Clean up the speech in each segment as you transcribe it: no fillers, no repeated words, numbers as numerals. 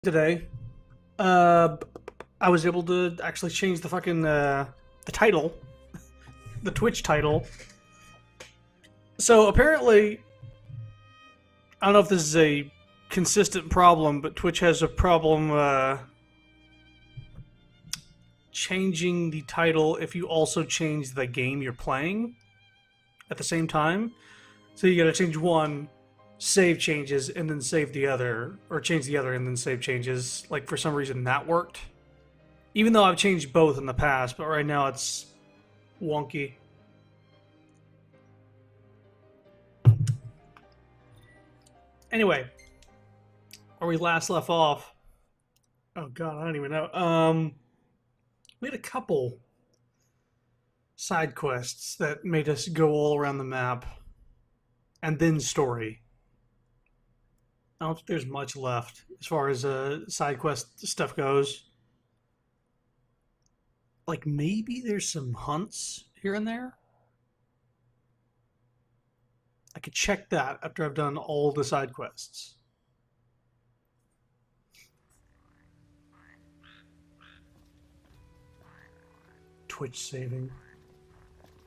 Today, uh, I was able to actually change the fucking the title, the Twitch title. So apparently, I don't know if this is a consistent problem, but Twitch has a problem changing the title if you also change the game you're playing at the same time. So you gotta change one, save changes, and then save the other, or change the other and then save changes. Like for some reason that worked. Even though I've changed both in the past, but right now it's wonky. Anyway, where we last left off. Oh god, I don't even know. We had a couple side quests that made us go all around the map, and then story. I don't think there's much left as far as side quest stuff goes. Like maybe there's some hunts here and there. I could check that after I've done all the side quests. Twitch saving.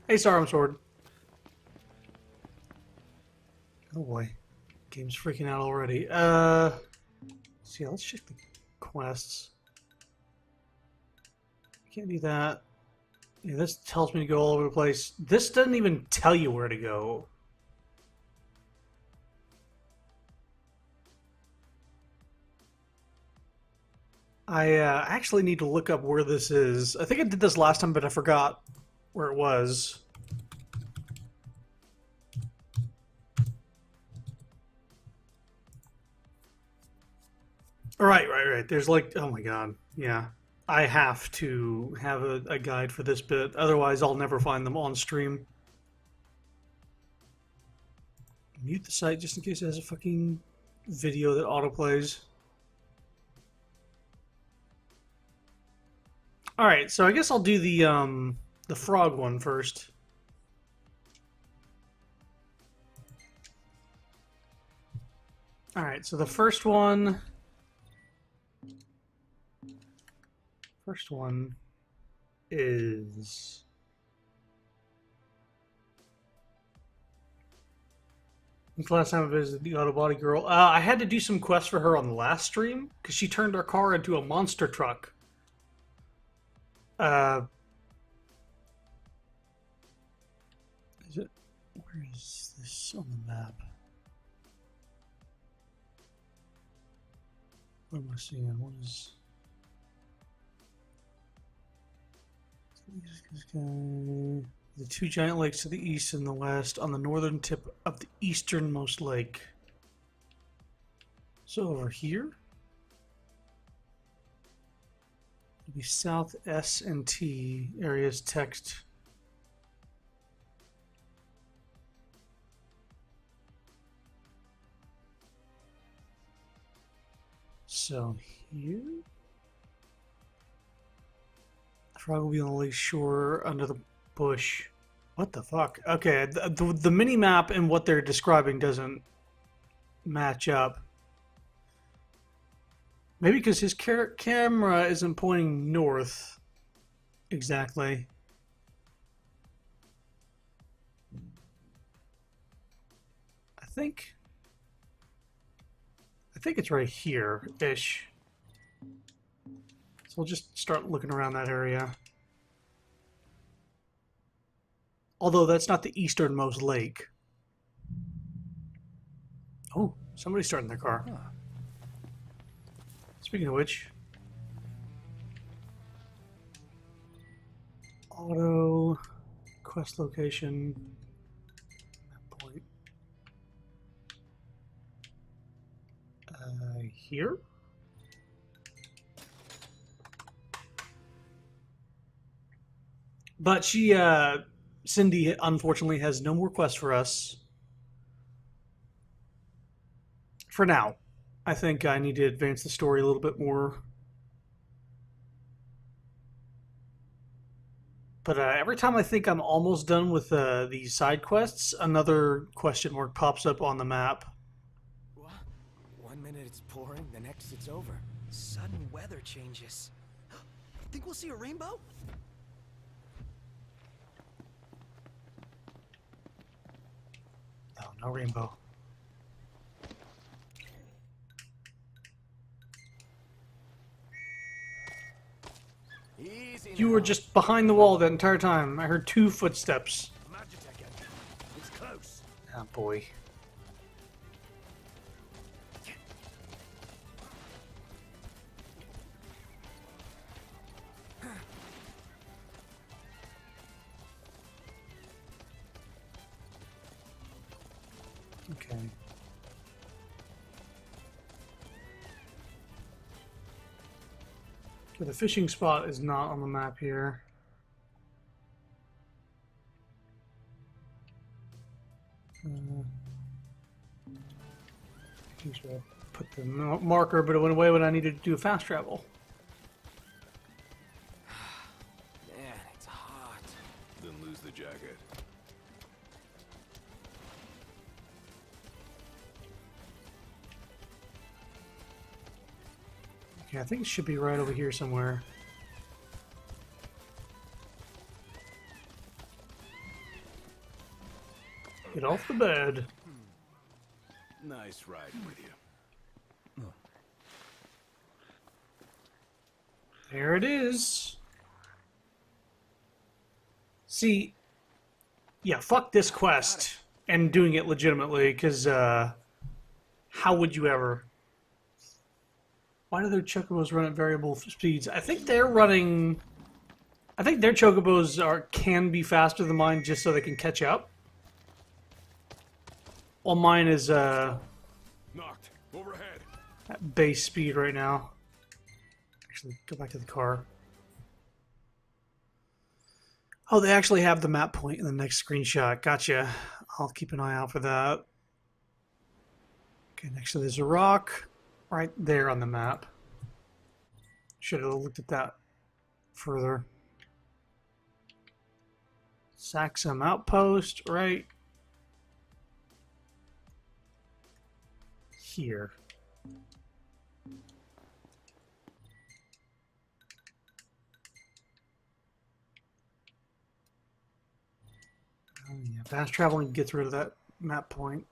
Hey, Starum Sword. Oh boy. Game's freaking out already. So yeah, let's check the quests. Can't do that. Yeah, this tells me to go all over the place. This doesn't even tell you where to go. I actually need to look up where this is. I think I did this last time, but I forgot where it was. Right. There's like, oh my god, yeah. I have to have a guide for this bit, otherwise I'll never find them on stream. Mute the site just in case it has a fucking video that autoplays. Alright, so I guess I'll do the frog one first. Alright, so the first one is the last time I visited the auto body girl. I had to do some quests for her on the last stream because she turned our car into a monster truck. Is it? Where is this on the map? What am I seeing? What is? The two giant lakes to the east and the west on the northern tip of the easternmost lake. So over here? It'll be south S and T areas text. So here? The frog will be on the lake shore under the bush. What the fuck? Okay, the mini map and what they're describing doesn't match up. Maybe because his camera isn't pointing north exactly. I think it's right here-ish. So we'll just start looking around that area. Although that's not the easternmost lake. Oh, somebody's starting their car. Huh. Speaking of which, auto quest location point here. But she, Cindy, unfortunately, has no more quests for us. For now. I think I need to advance the story a little bit more. But every time I think I'm almost done with these side quests, another question mark pops up on the map. What? 1 minute it's pouring, the next it's over. Sudden weather changes. Think we'll see a rainbow? No, no rainbow. Easy You were now. just behind the wall that entire time. I heard 2 footsteps. It's close. Oh boy. Okay. Okay, the fishing spot is not on the map here. Usually I put the marker, but it went away when I needed to do fast travel. Man, it's hot. Then lose the jacket. Okay, I think it should be right over here somewhere. Get off the bed. Nice riding with you. There it is. See, yeah, fuck this quest and doing it legitimately, because how would you ever? Why do their chocobos run at variable speeds? I think they're running. I think their chocobos can be faster than mine, just so they can catch up. Well, mine is Knocked. Overhead. at base speed right now. Actually, go back to the car. Oh, they actually have the map point in the next screenshot. Gotcha. I'll keep an eye out for that. Okay, next to there's a rock right there on the map. Should have looked at that further. Saxum outpost right here. Oh, yeah. Fast traveling gets rid of that map point.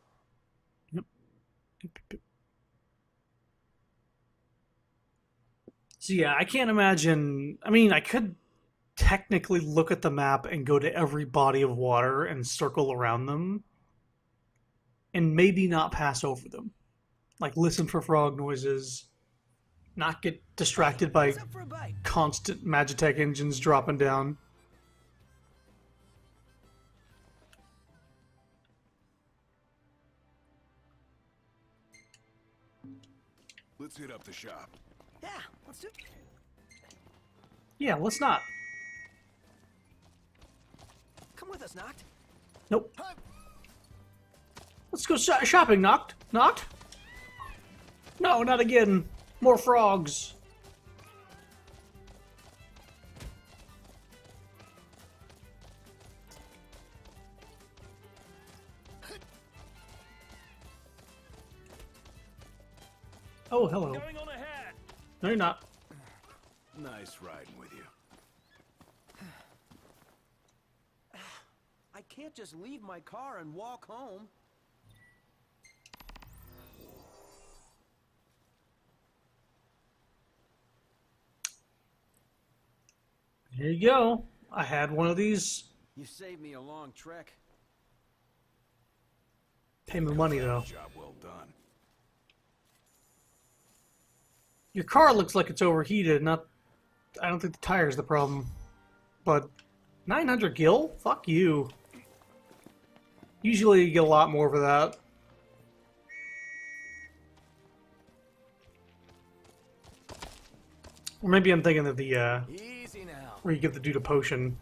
Yep. So yeah, I can't imagine. I mean, I could technically look at the map and go to every body of water and circle around them and maybe not pass over them. Like listen for frog noises, not get distracted by What's up for a bite? constant Magitech engines dropping down. Let's hit up the shop. Yeah, let's do. Yeah, let's not. Come with us, Noct. Nope. Huh? Let's go shopping, Noct. Noct? No, not again. More frogs. Oh, hello. Going on ahead. No, you're not. Nice riding with you. I can't just leave my car and walk home. Here you go. I had one of these. You saved me a long trek. Pay me money, though. Job well done. Your car looks like it's overheated. Not, I don't think the tire's the problem. But 900 gil? Fuck you. Usually you get a lot more for that. Or maybe I'm thinking of the, Easy now. where you give the dude a potion.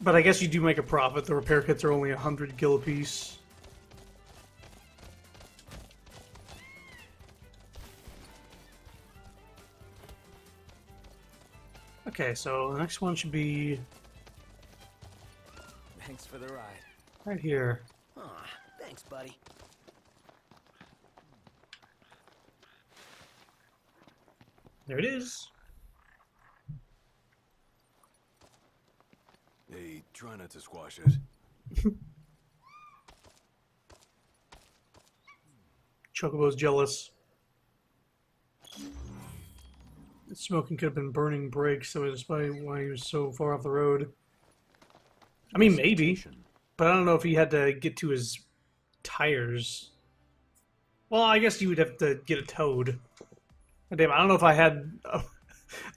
But I guess you do make a profit. The repair kits are only 100 gil apiece. Okay, so the next one should be Thanks for the ride. right here. Aw, thanks, buddy. There it is. Hey, try not to squash it. Chocobo's jealous. The smoking could have been burning brakes, so that's probably why he was so far off the road. I mean, maybe, but I don't know if he had to get to his tires. Well, I guess you would have to get it towed. Damn, I don't know if I had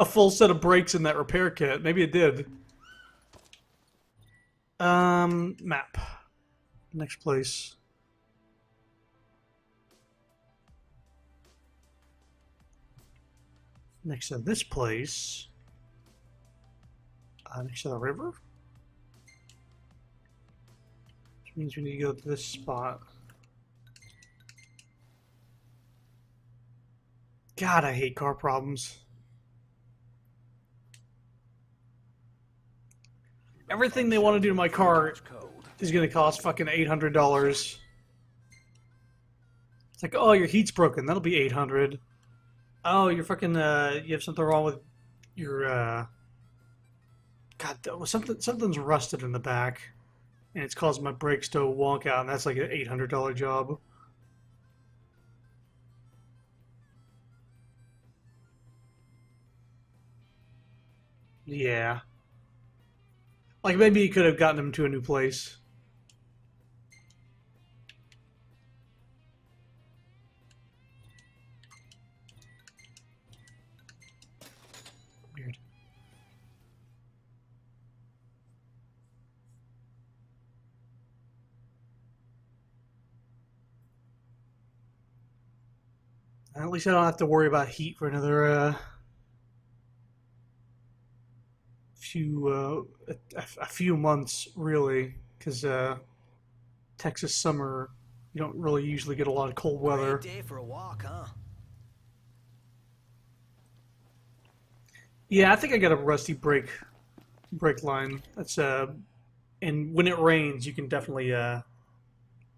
a full set of brakes in that repair kit. Maybe it did. Map. Next place. Next to this place. Next to the river? Which means we need to go to this spot. God, I hate car problems. Everything they want to do to my car is going to cost fucking $800. It's like, oh, your heat's broken. That'll be $800. Oh, you're fucking, you have something wrong with your, God, something's rusted in the back. And it's causing my brakes to wonk out, and that's like an $800 job. Yeah. Like, maybe he could have gotten him to a new place. Weird. At least I don't have to worry about heat for another, a few months, really, because Texas summer, you don't really usually get a lot of cold weather. Great day for a walk, huh? Yeah, I think I got a rusty brake line. That's and when it rains, you can definitely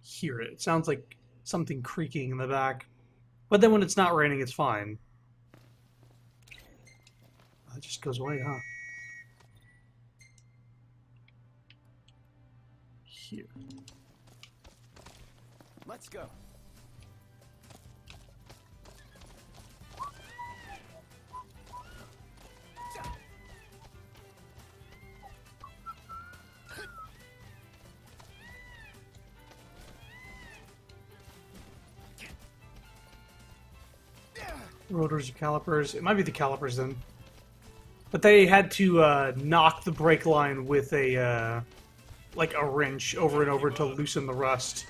hear it. It sounds like something creaking in the back, but then when it's not raining, it's fine. It just goes away, huh? Here. Let's go. Rotors or calipers. It might be the calipers then. But they had to knock the brake line with a like a wrench over and over to loosen the rust.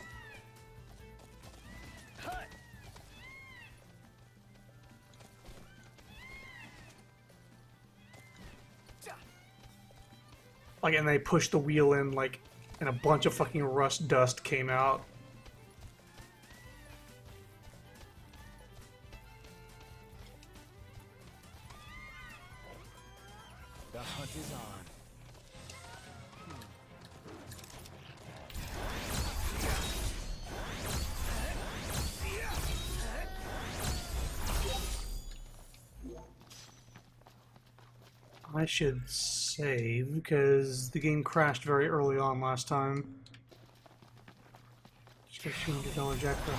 Like, and they pushed the wheel in, like, and a bunch of fucking rust dust came out. The hunt is on. I should save, because the game crashed very early on last time. Just get $200 jackpot.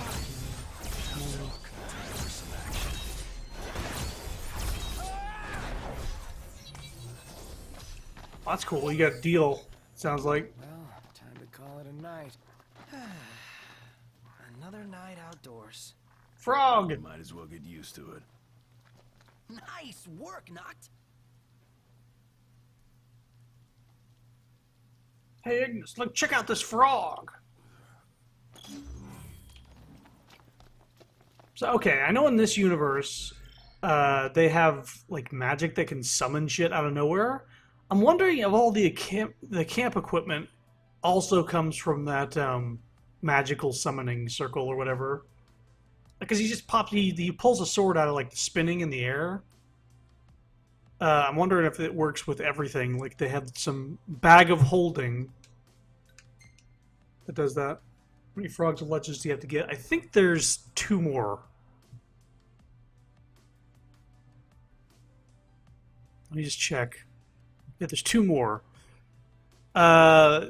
Oh, that's cool. You got a deal, sounds like. Well, time to call it a night. Another night outdoors. Frog! You might as well get used to it. Nice work, Noct. Hey, Ignis, look, check out this frog! So, okay, I know in this universe, they have, like, magic that can summon shit out of nowhere. I'm wondering if all the camp equipment also comes from that, magical summoning circle or whatever. Because he just he pulls a sword out of, like, the spinning in the air. I'm wondering if it works with everything. Like, they have some bag of holding that does that. How many frogs of legends do you have to get? I think there's 2 more. Let me just check. Yeah, there's 2 more. Uh,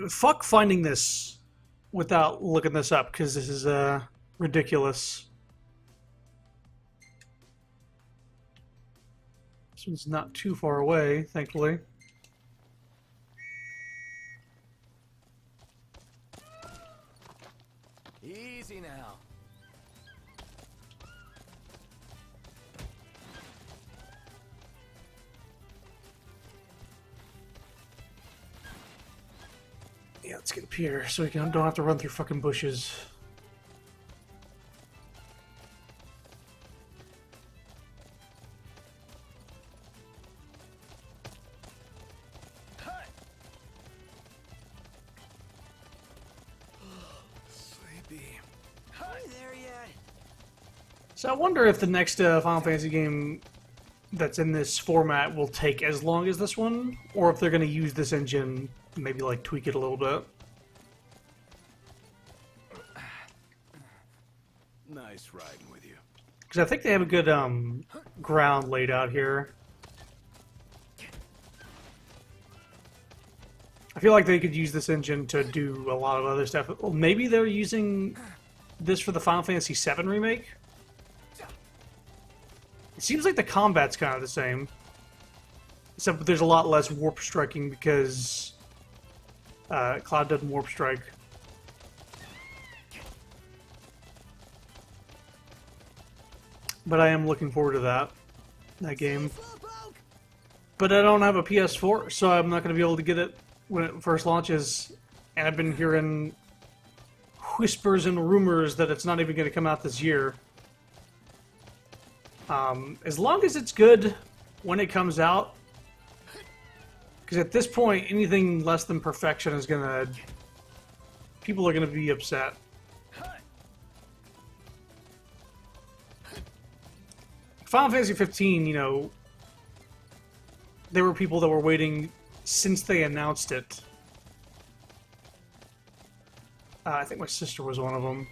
fuck finding this without looking this up, because this is ridiculous. This one's not too far away, thankfully. Easy now. Yeah, let's get up here so we don't have to run through fucking bushes. Sleepy. Are you there yet? So I wonder if the next Final Fantasy game that's in this format will take as long as this one, or if they're going to use this engine, maybe like tweak it a little bit. Nice riding with you. Because I think they have a good ground laid out here. I feel like they could use this engine to do a lot of other stuff. Well, maybe they're using this for the Final Fantasy VII remake? It seems like the combat's kind of the same. Except there's a lot less warp striking because Cloud doesn't warp strike. But I am looking forward to that game. But I don't have a PS4, so I'm not going to be able to get it when it first launches. And I've been hearing whispers and rumors that it's not even going to come out this year. As long as it's good when it comes out, because at this point, anything less than perfection is gonna... people are gonna be upset. Final Fantasy 15, you know, there were people that were waiting since they announced it. I think my sister was one of them.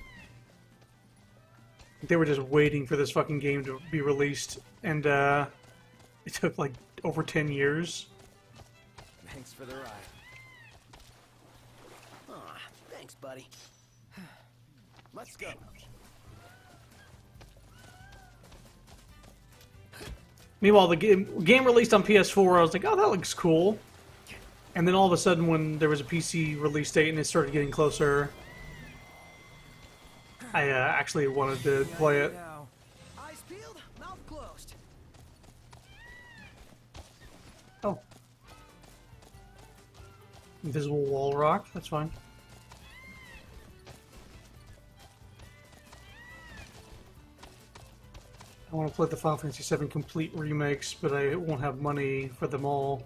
They were just waiting for this fucking game to be released, and it took like over 10 years. Thanks for the ride. Aw, thanks, buddy. Let's go. Meanwhile, the game released on PS4, I was like, oh, that looks cool. And then all of a sudden, when there was a PC release date and it started getting closer, I actually wanted to play it. Now, eyes peeled, mouth closed. Oh. Invisible wall rock, that's fine. I want to play the Final Fantasy VII Complete remakes, but I won't have money for them all.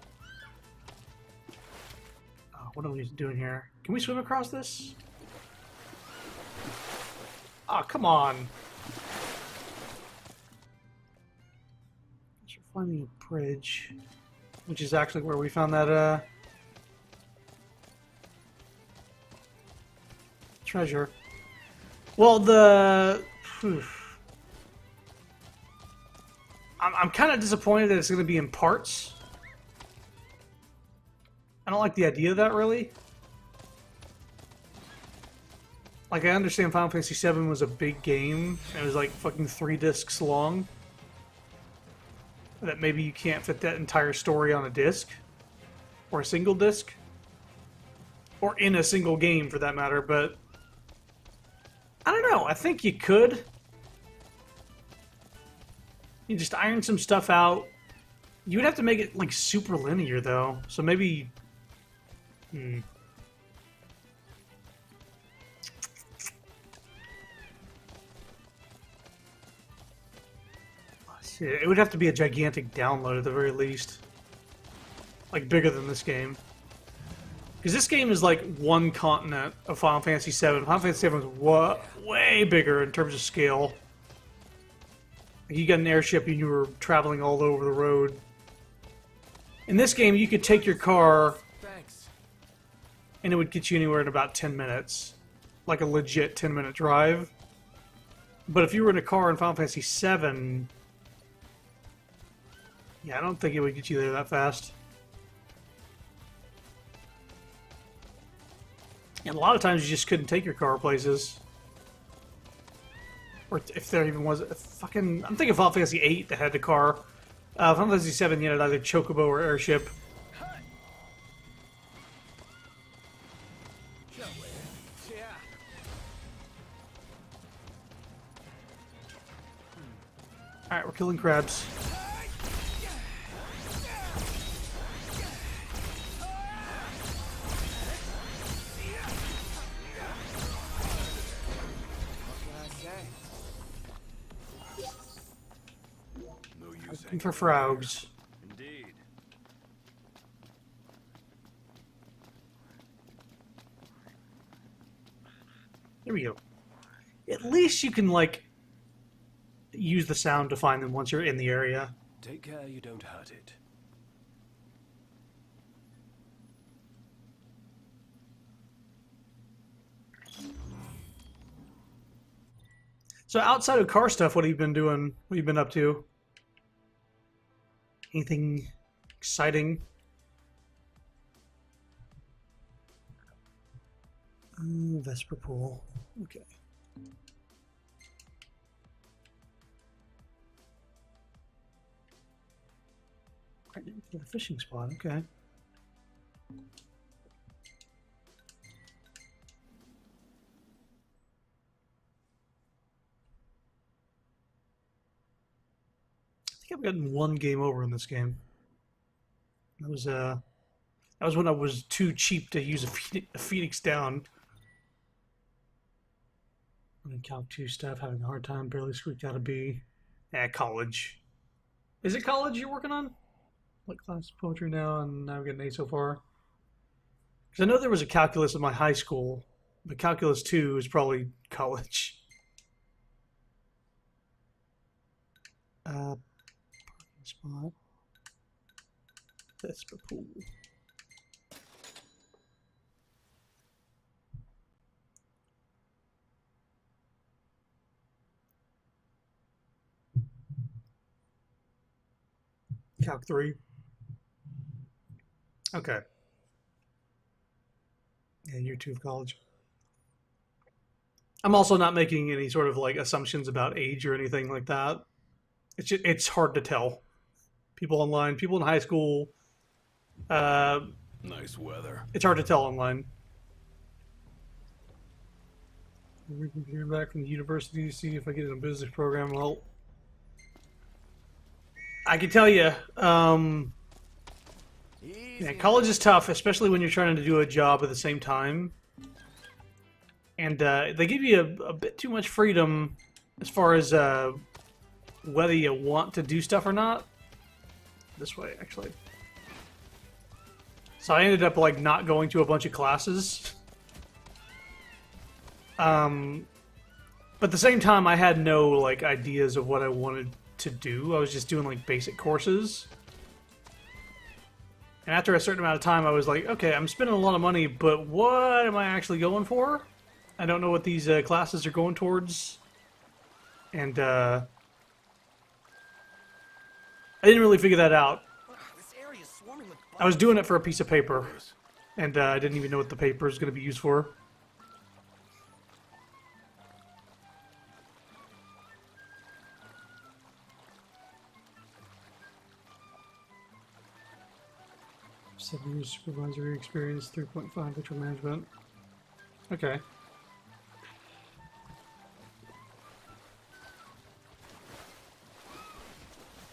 What are we doing here? Can we swim across this? Oh, come on. We're finding a bridge, which is actually where we found that treasure. Well, I'm kind of disappointed that it's going to be in parts. I don't like the idea of that, really. Like, I understand Final Fantasy VII was a big game. It was like fucking 3 discs long. That maybe you can't fit that entire story on a disc. Or a single disc. Or in a single game, for that matter, but... I don't know, I think you could. You just iron some stuff out. You would have to make it, like, super linear, though. So maybe... It would have to be a gigantic download at the very least. Like, bigger than this game. Because this game is like one continent of Final Fantasy VII. Final Fantasy VII is way bigger in terms of scale. Like, you got an airship and you were traveling all over the road. In this game, you could take your car Thanks. and it would get you anywhere in about 10 minutes. Like a legit 10-minute drive. But if you were in a car in Final Fantasy VII... Yeah, I don't think it would get you there that fast. And a lot of times you just couldn't take your car places. Or if there even was a fucking... I'm thinking Final Fantasy VIII that had the car. Final Fantasy VII, you had either Chocobo or Airship. Alright, we're killing crabs. Looking for frogs. Indeed. There we go. At least you can, like, use the sound to find them once you're in the area. Take care you don't hurt it. So outside of car stuff, what have you been doing? What have you been up to? Anything exciting? Vesper pool. Okay. Right into the fishing spot. Okay. I think I've gotten one game over in this game. That was when I was too cheap to use a Phoenix down. And Calc 2 stuff, having a hard time, barely squeaked out a B. College. Is it college you're working on? What class? Poetry now, and I've got an A so far. Because I know there was a calculus in my high school, but Calculus 2 is probably college. Parking spot. Vesper pool. Calc 3. Okay. Yeah, year 2 of college. I'm also not making any sort of like assumptions about age or anything like that. It's hard to tell. People online, people in high school. Nice weather. It's hard to tell online. We're hearing back from the university to see if I get in a business program. Well, I can tell you, yeah, college is tough, especially when you're trying to do a job at the same time. And they give you a bit too much freedom as far as whether you want to do stuff or not. This way, actually. So I ended up like not going to a bunch of classes. But at the same time, I had no like ideas of what I wanted to do. I was just doing like basic courses. And after a certain amount of time, I was like, okay, I'm spending a lot of money, but what am I actually going for? I don't know what these classes are going towards. And I didn't really figure that out. This area is swarming with I was doing it for a piece of paper, and I didn't even know what the paper is going to be used for. Seven years supervisory experience, 3.5 virtual management. Okay.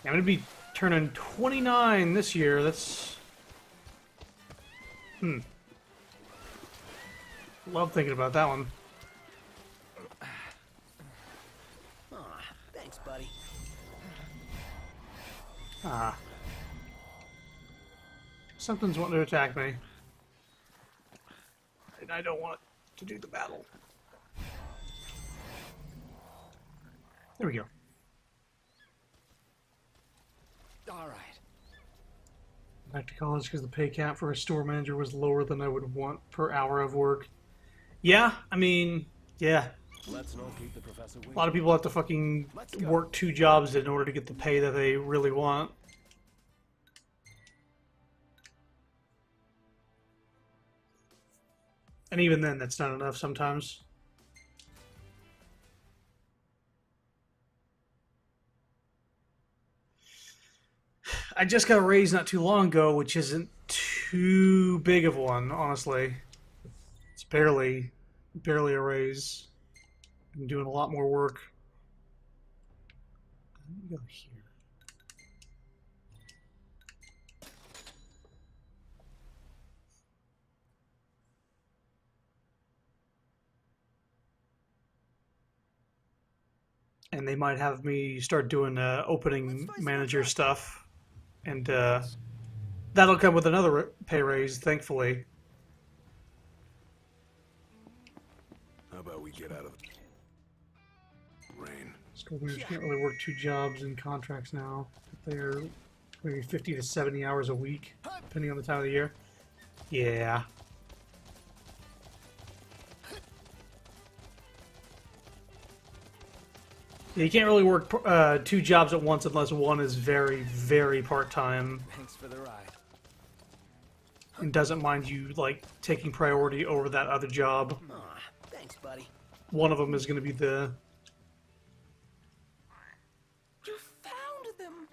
I'm going to be turning 29 this year. That's... Love thinking about that one. Thanks, buddy. Ah. Something's wanting to attack me. And I don't want to do the battle. There we go. All right. Back to college because the pay cap for a store manager was lower than I would want per hour of work. Yeah, I mean, yeah. Let's not keep the professor waiting. A lot of people have to fucking work 2 jobs in order to get the pay that they really want. And even then, that's not enough sometimes. I just got a raise not too long ago, which isn't too big of one, honestly. It's barely a raise. I'm doing a lot more work. Let me go here. And they might have me start doing opening manager stuff. And that'll come with another pay raise, thankfully. How about we get out of the rain? School leaders can't really work 2 jobs and contracts now. They're maybe 50 to 70 hours a week, depending on the time of the year. Yeah. You can't really work 2 jobs at once unless one is very, very part-time Thanks for the ride. and doesn't mind you, like, taking priority over that other job. Aw, thanks, buddy. One of them is going to be the... You found them!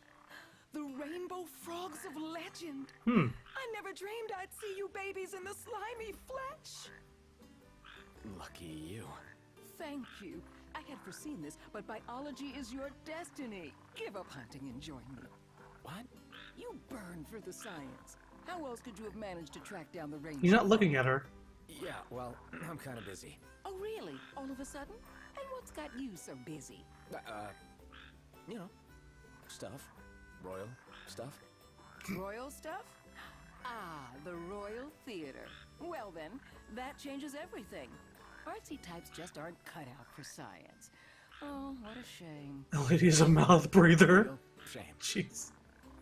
The rainbow frogs of legend! I never dreamed I'd see you babies in the slimy flesh! Lucky you. Thank you. I had foreseen this, but biology is your destiny. Give up hunting and join me. What? You burn for the science. How else could you have managed to track down the rainbow? He's not looking at her. Yeah, well, I'm kind of busy. Oh, really? All of a sudden? And what's got you so busy? You know, stuff. Royal stuff. Royal stuff? Ah, the Royal Theater. Well then, that changes everything. Artsy types just aren't cut out for science. Oh, what a shame. The lady is a mouth breather. Real shame. Jeez.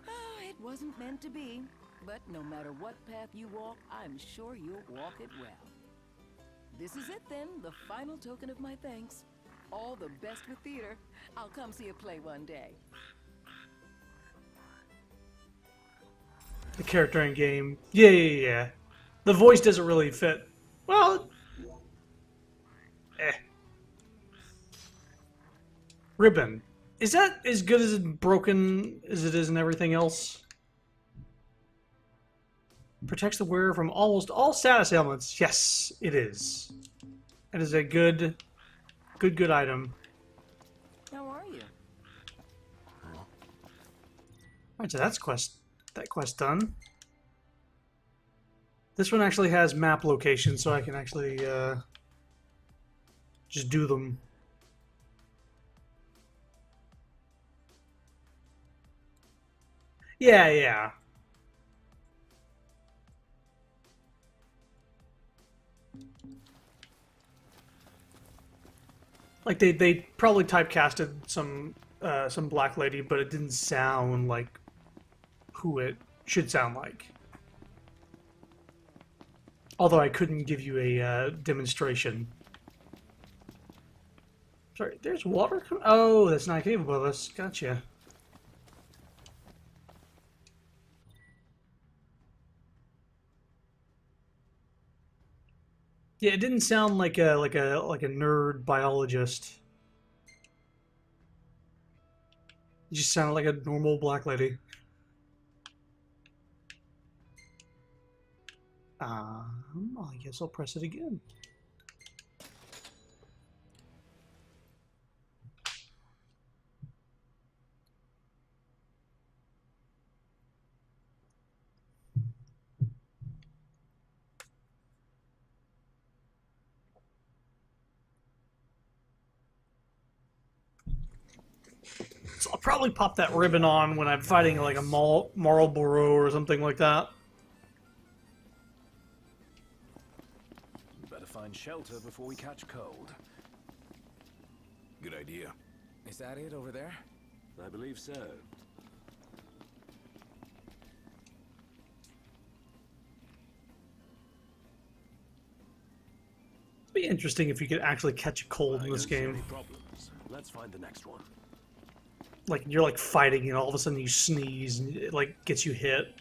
Ah, it wasn't meant to be. But no matter what path you walk, I'm sure you'll walk it well. This is it then, the final token of my thanks. All the best with theater. I'll come see a play one day. The character in game. Yeah. The voice doesn't really fit. Well, Ribbon. Is that as good as broken as it is in everything else? Protects the wearer from almost all status ailments. Yes, it is. It is a good item. How are you? Alright, so that quest done. This one actually has map locations, so I can actually just do them. Yeah. Like they probably typecasted some black lady, but it didn't sound like who it should sound like. Although I couldn't give you a demonstration. Sorry, there's water. Oh, that's not capable of us. Gotcha. Yeah, it didn't sound like a nerd biologist. It just sounded like a normal black lady. I guess I'll press it again. So I'll probably pop that ribbon on when I'm fighting like a Marlboro or something like that. Better find shelter before we catch cold. Good idea. Is that it over there? I believe so. It'd be interesting if you could actually catch a cold in this game. Any problems. Let's find the next one. Like you're like fighting and all of a sudden you sneeze and it like gets you hit.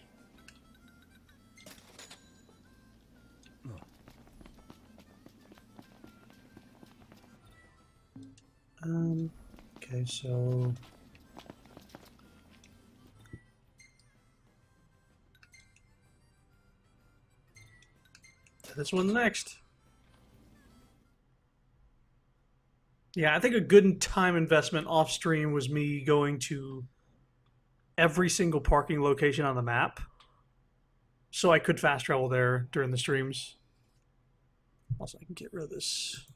so... This one's next. Yeah, I think a good time investment off stream was me going to every single parking location on the map so I could fast travel there during the streams. Also, I can get rid of this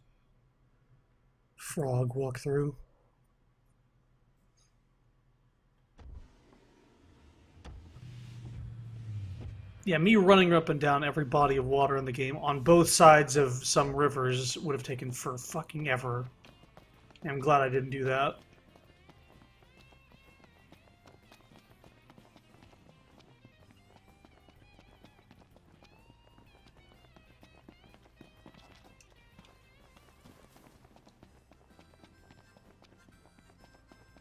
frog walkthrough. Yeah, me running up and down every body of water in the game on both sides of some rivers would have taken for fucking ever. And I'm glad I didn't do that.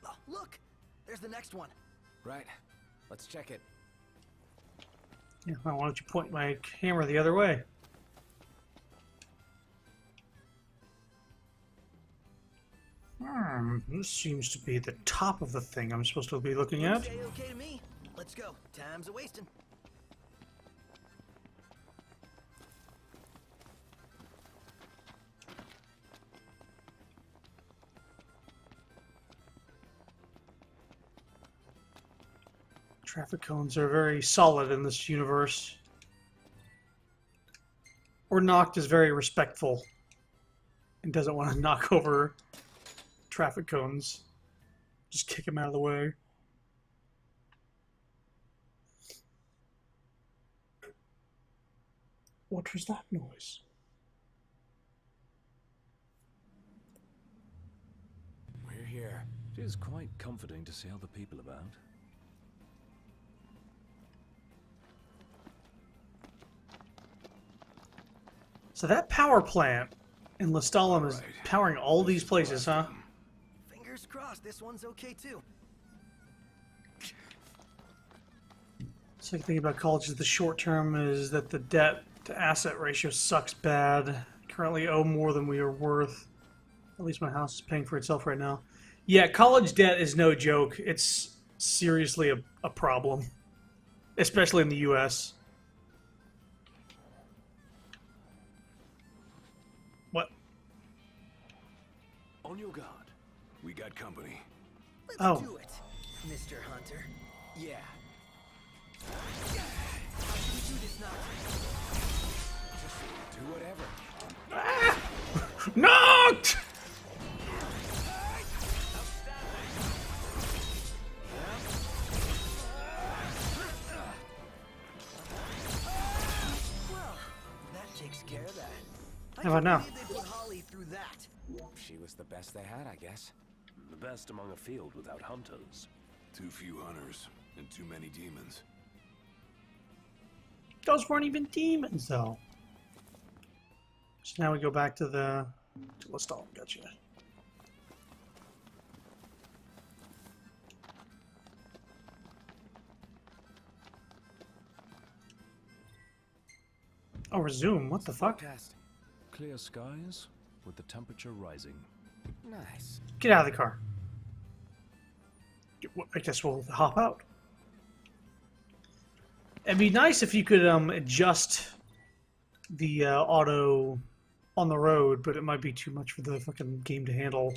Oh, look! There's the next one. Right. Let's check it. Yeah, why don't you point my camera the other way? This seems to be the top of the thing I'm supposed to be looking at. Okay, okay to me. Let's go. Time's a-wasting. Traffic cones are very solid in this universe. Or Noct is very respectful and doesn't want to knock over traffic cones. Just kick him out of the way. What was that noise? We're here. It is quite comforting to see other people about. So that power plant in Lestalem is powering all these places, huh? Fingers crossed this one's okay too. Second thing about college is the short term is that the debt to asset ratio sucks bad. Currently owe more than we are worth. At least my house is paying for itself right now. Yeah, college debt is no joke. It's seriously a problem. Especially in the US. What? On your guard. We got company. Let's do it, Mr. Hunter. Yeah. We do this now. Just do whatever. Knocked! Well, that takes care of that. How about now? I can't believe they put Holly through that. She was the best they had, I guess. The best among a field without hunters. Too few hunters and too many demons. Those weren't even demons, though. So now we go back to the... Lestalem, gotcha. Oh, resume. What the fuck? Forecast. Clear skies with the temperature rising. Nice. Get out of the car. I guess we'll hop out. It'd be nice if you could adjust the auto on the road, but it might be too much for the fucking game to handle.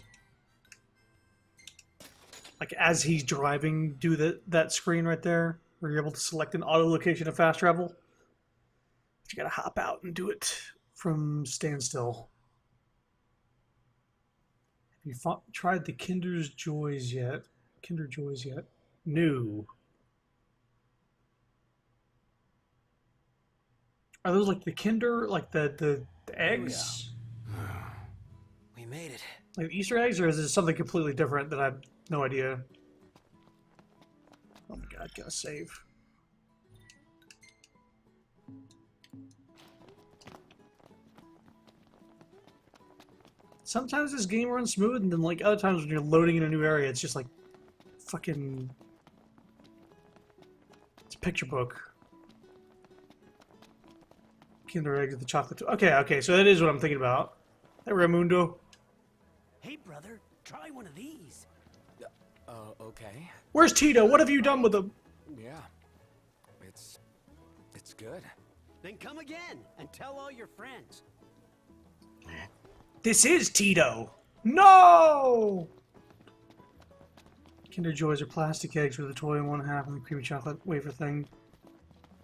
Like as he's driving, do that screen right there where you're able to select an auto location of fast travel. You gotta hop out and do it from standstill. Have you tried the Kinder Joys yet? No. Are those like the Kinder, like the eggs? We made it. Like Easter eggs, or is this something completely different that I have no idea? Oh my god, gotta save. Sometimes this game runs smooth, and then like other times when you're loading in a new area, it's just like fucking... It's a picture book. Kinder eggs with the chocolate. Okay, so that is what I'm thinking about. Hey, Raimundo. Hey, brother, try one of these. Okay. Where's Tito? What have you done with him? Yeah. It's good. Then come again and tell all your friends. This is Tito. No! Kinder Joys are plastic eggs with a toy in one half and the creamy chocolate wafer thing.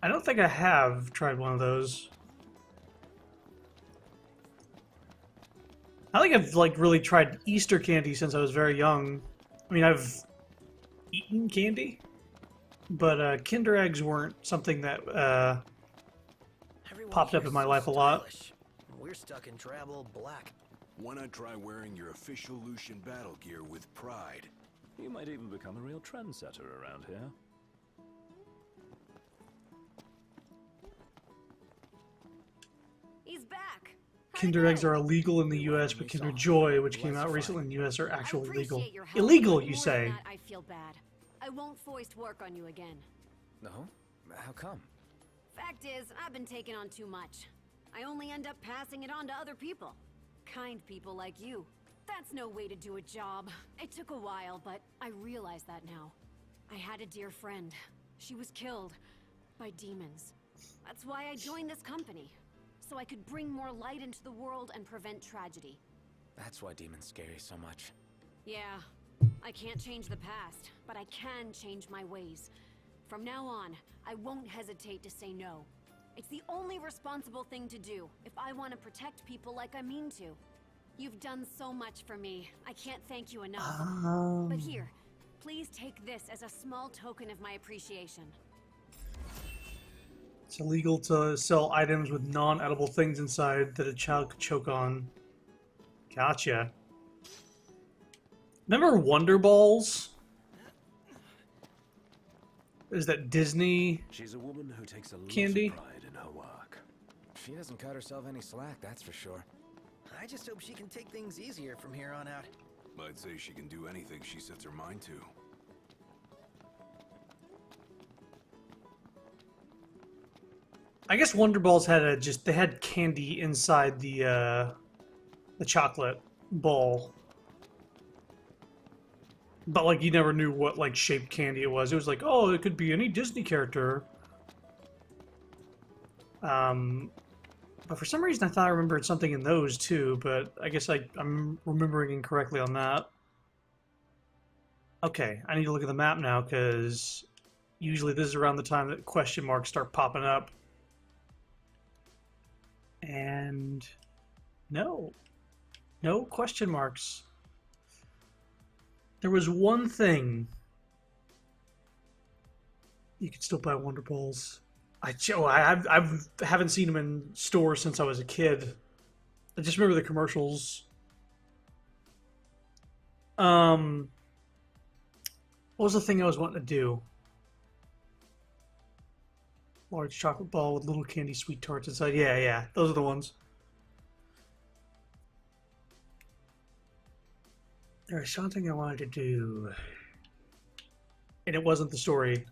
I don't think I have tried one of those. I think I've like really tried Easter candy since I was very young. I mean, I've eaten candy, but Kinder eggs weren't something that Everyone popped up here's in my so life a lot. stylish. We're stuck in travel black. Why not try wearing your official Lucian battle gear with pride? You might even become a real trendsetter around here. He's back. How'd it Kinder eggs go? are illegal in the U.S., but Kinder Joy, which came out recently in the U.S., are actually legal. Illegal, you say? That, I feel bad. I won't foist work on you again. No? How come? Fact is, I've been taking on too much. I only end up passing it on to other people. Kind people like you. That's no way to do a job. It took a while, but I realize that now. I had a dear friend. She was killed by demons. That's why I joined this company. So I could bring more light into the world and prevent tragedy. That's why demons scare you so much. Yeah, I can't change the past, but I can change my ways. From now on, I won't hesitate to say no. It's the only responsible thing to do if I want to protect people like I mean to. You've done so much for me. I can't thank you enough. But here, please take this as a small token of my appreciation. It's illegal to sell items with non-edible things inside that a child could choke on. Gotcha. Remember Wonder Balls? Is that Disney? She's a woman who takes a lot Candy? of pride in her work. She doesn't cut herself any slack, that's for sure. I just hope she can take things easier from here on out. I'd say she can do anything she sets her mind to. I guess Wonder Balls had they had candy inside the chocolate ball. But like you never knew what like shaped candy it was. It was like, oh, it could be any Disney character. But for some reason I thought I remembered something in those too, but I guess I'm remembering incorrectly on that. Okay, I need to look at the map now because usually this is around the time that question marks start popping up. And no question marks. There was one thing. You could still buy Wonder Balls. I haven't seen them in stores since I was a kid. I just remember the commercials. What was the thing I was wanting to do? Large chocolate ball with little candy sweet tarts inside. Yeah, those are the ones. There was something I wanted to do, and it wasn't the story.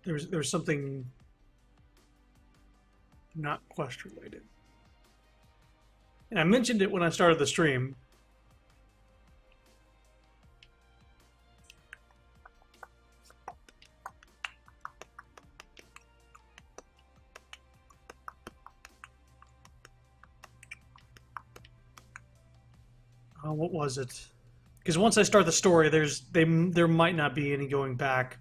There was something not quest related, and I mentioned it when I started the stream. What was it? Because once I start the story, there might not be any going back.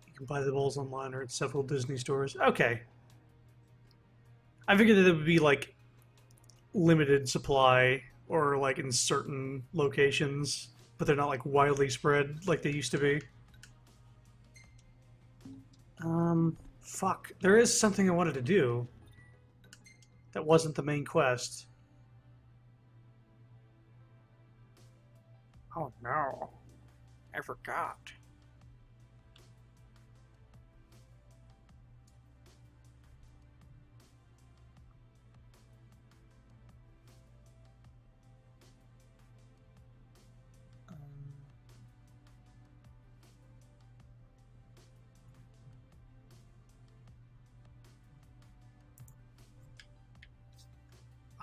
You can buy the balls online or at several Disney stores. Okay. I figured that it would be like limited supply or like in certain locations, but they're not like widely spread like they used to be. Fuck. There is something I wanted to do that wasn't the main quest. Oh no. I forgot.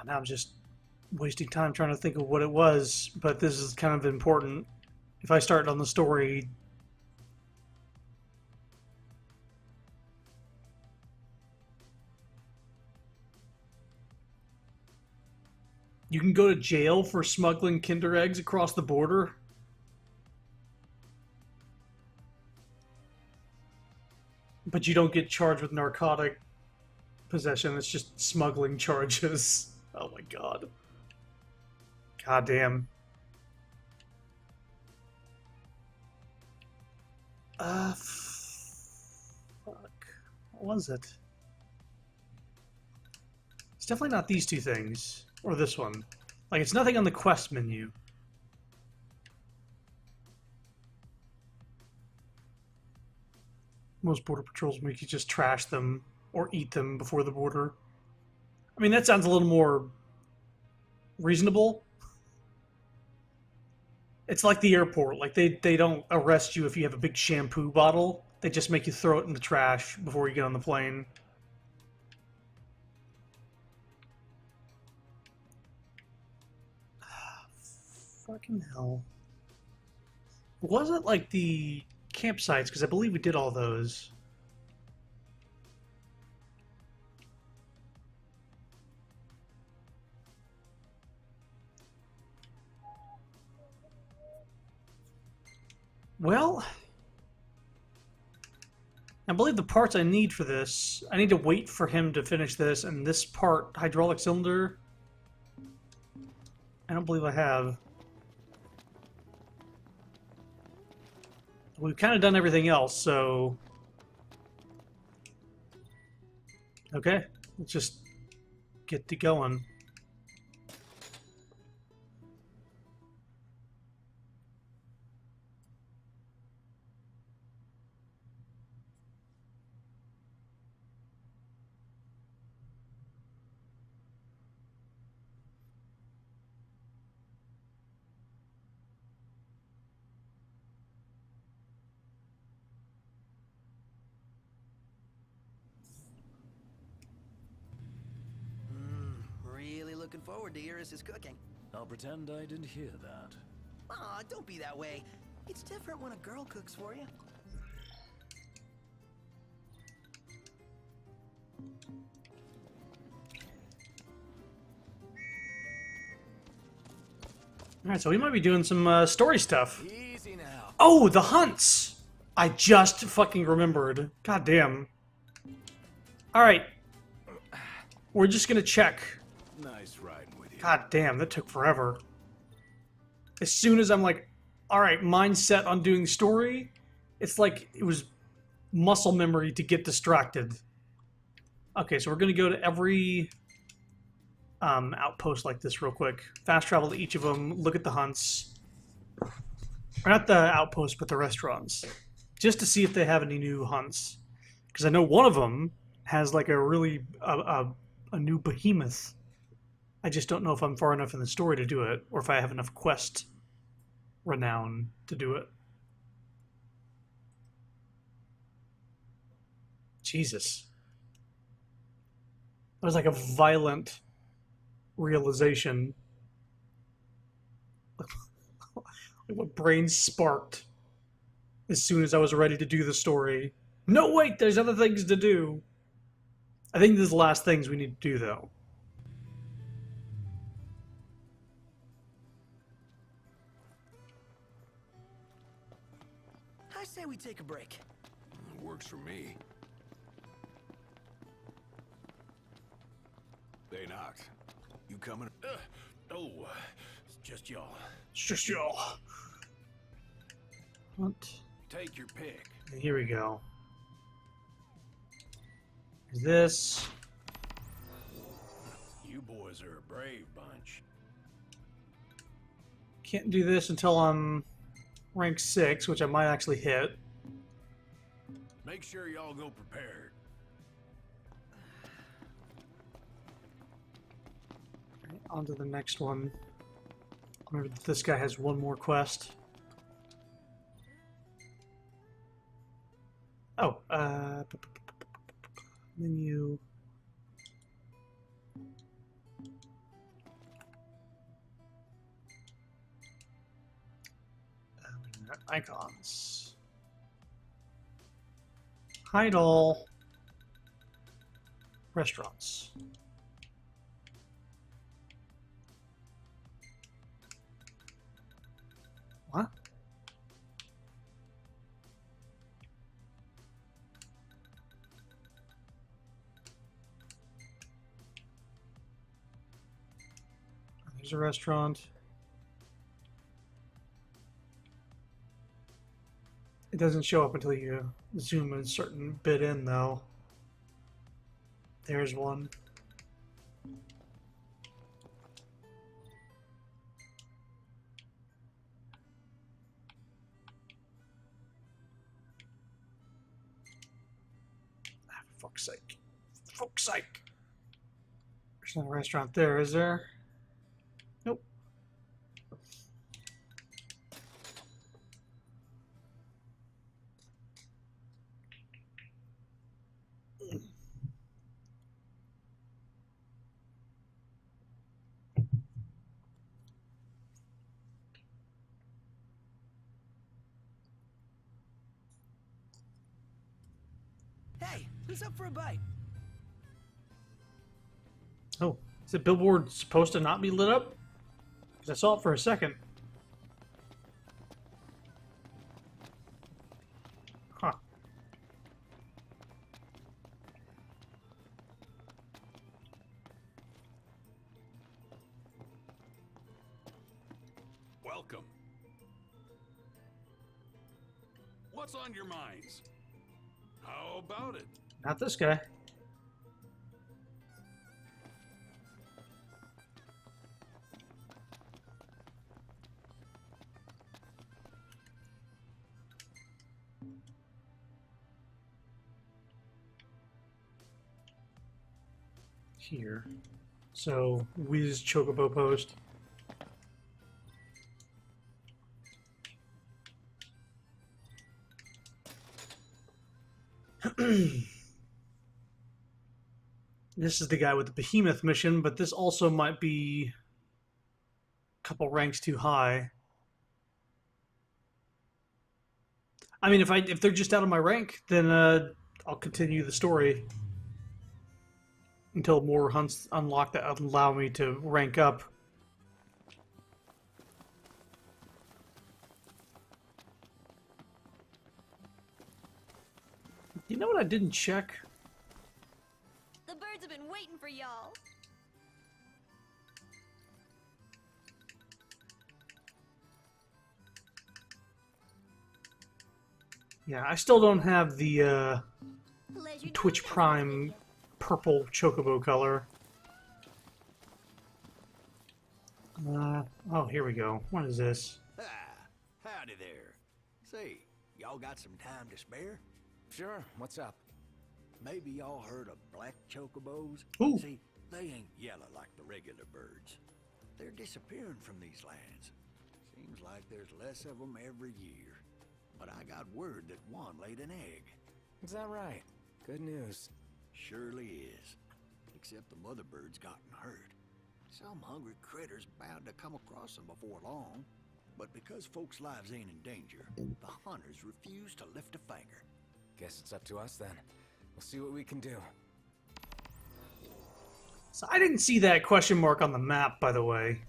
Now I'm just wasting time trying to think of what it was, but this is kind of important. If I start on the story... You can go to jail for smuggling Kinder eggs across the border. But you don't get charged with narcotic possession. It's just smuggling charges. Oh my god. God damn. Fuck. What was it? It's definitely not these two things. Or this one. Like, it's nothing on the quest menu. Most border patrols make you just trash them or eat them before the border. I mean, that sounds a little more reasonable. It's like the airport. Like, they don't arrest you if you have a big shampoo bottle. They just make you throw it in the trash before you get on the plane. Fucking hell. Was it like the campsites? Because I believe we did all those. Well, I believe the parts I need for this, I need to wait for him to finish this, and this part, hydraulic cylinder, I don't believe I have. We've kind of done everything else, so... Okay, let's just get to going. Really looking forward to Iris's cooking. I'll pretend I didn't hear that. Aw, don't be that way. It's different when a girl cooks for you. Alright, so we might be doing some story stuff. Easy now. Oh, the hunts! I just fucking remembered. God damn. Alright. We're just gonna check. Nice riding with you. God damn, that took forever. As soon as I'm like, alright, mind set on doing story, it's like it was muscle memory to get distracted. Okay, so we're gonna go to every outpost like this real quick. Fast travel to each of them, look at the hunts. Or not the outposts, but the restaurants. Just to see if they have any new hunts. Because I know one of them has like a really, a new behemoth. I just don't know if I'm far enough in the story to do it, or if I have enough quest renown to do it. Jesus. That was like a violent realization. Like my brain sparked as soon as I was ready to do the story. No, wait, there's other things to do. I think this is the last things we need to do, though. I say we take a break. Works for me. They knocked. You coming? Oh, it's just y'all. It's just y'all. What? Take your pick. Here we go. There's this. You boys are a brave bunch. Can't do this until I'm rank 6, which I might actually hit. Make sure y'all go prepared. On to the next one. Remember that this guy has one more quest. Oh, menu. Icons. Hide all. Restaurants. What? There's a restaurant. It doesn't show up until you zoom a certain bit in, though. There's one. Ah, for fuck's sake. For fuck's sake. There's not a restaurant there, is there? Nope. Hey, who's up for a bite? Oh, is the billboard supposed to not be lit up? 'Cause I saw it for a second. Huh. Welcome. What's on your minds? How about it? Not this guy. Here. So, Wiz Chocobo post. This is the guy with the behemoth mission, but this also might be a couple ranks too high. I mean, if they're just out of my rank, then I'll continue the story until more hunts unlock that allow me to rank up. You know what I didn't check? The birds have been waiting for y'all. Yeah, I still don't have the Pleasure Twitch doing business Prime with purple chocobo color. Oh, here we go. What is this? Ah, howdy there. Say, y'all got some time to spare? Sure, what's up? Maybe y'all heard of black chocobos? Ooh. See, they ain't yellow like the regular birds. They're disappearing from these lands. Seems like there's less of them every year. But I got word that one laid an egg. Is that right? Good news. Surely is. Except the mother bird's gotten hurt. Some hungry critter's bound to come across them before long. But because folks' lives ain't in danger, the hunters refuse to lift a finger. Guess it's up to us then. We'll see what we can do. So I didn't see that question mark on the map, by the way.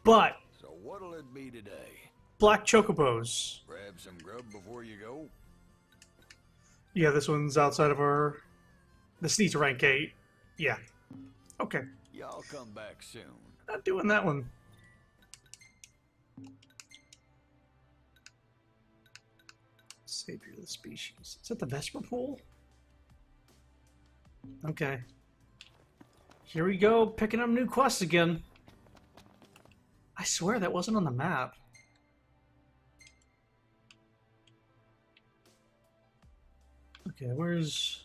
But So what'll it be today? black chocobos. Grab some grub before you go? Yeah, this one's outside of our... This needs rank 8. Yeah. Okay. Y'all come back soon. Not doing that one. Savior of the species. Is that the Vesper pool? Okay. Here we go, picking up new quests again. I swear that wasn't on the map. Okay, where's...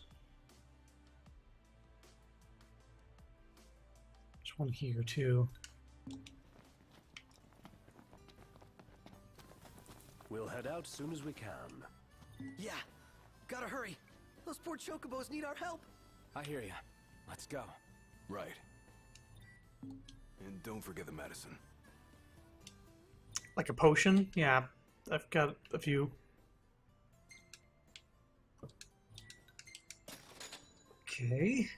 There's one here, too. We'll head out soon as we can. Yeah, gotta hurry. Those poor chocobos need our help. I hear you. Let's go. Right. And don't forget the medicine. Like a potion? Yeah, I've got a few. Okay.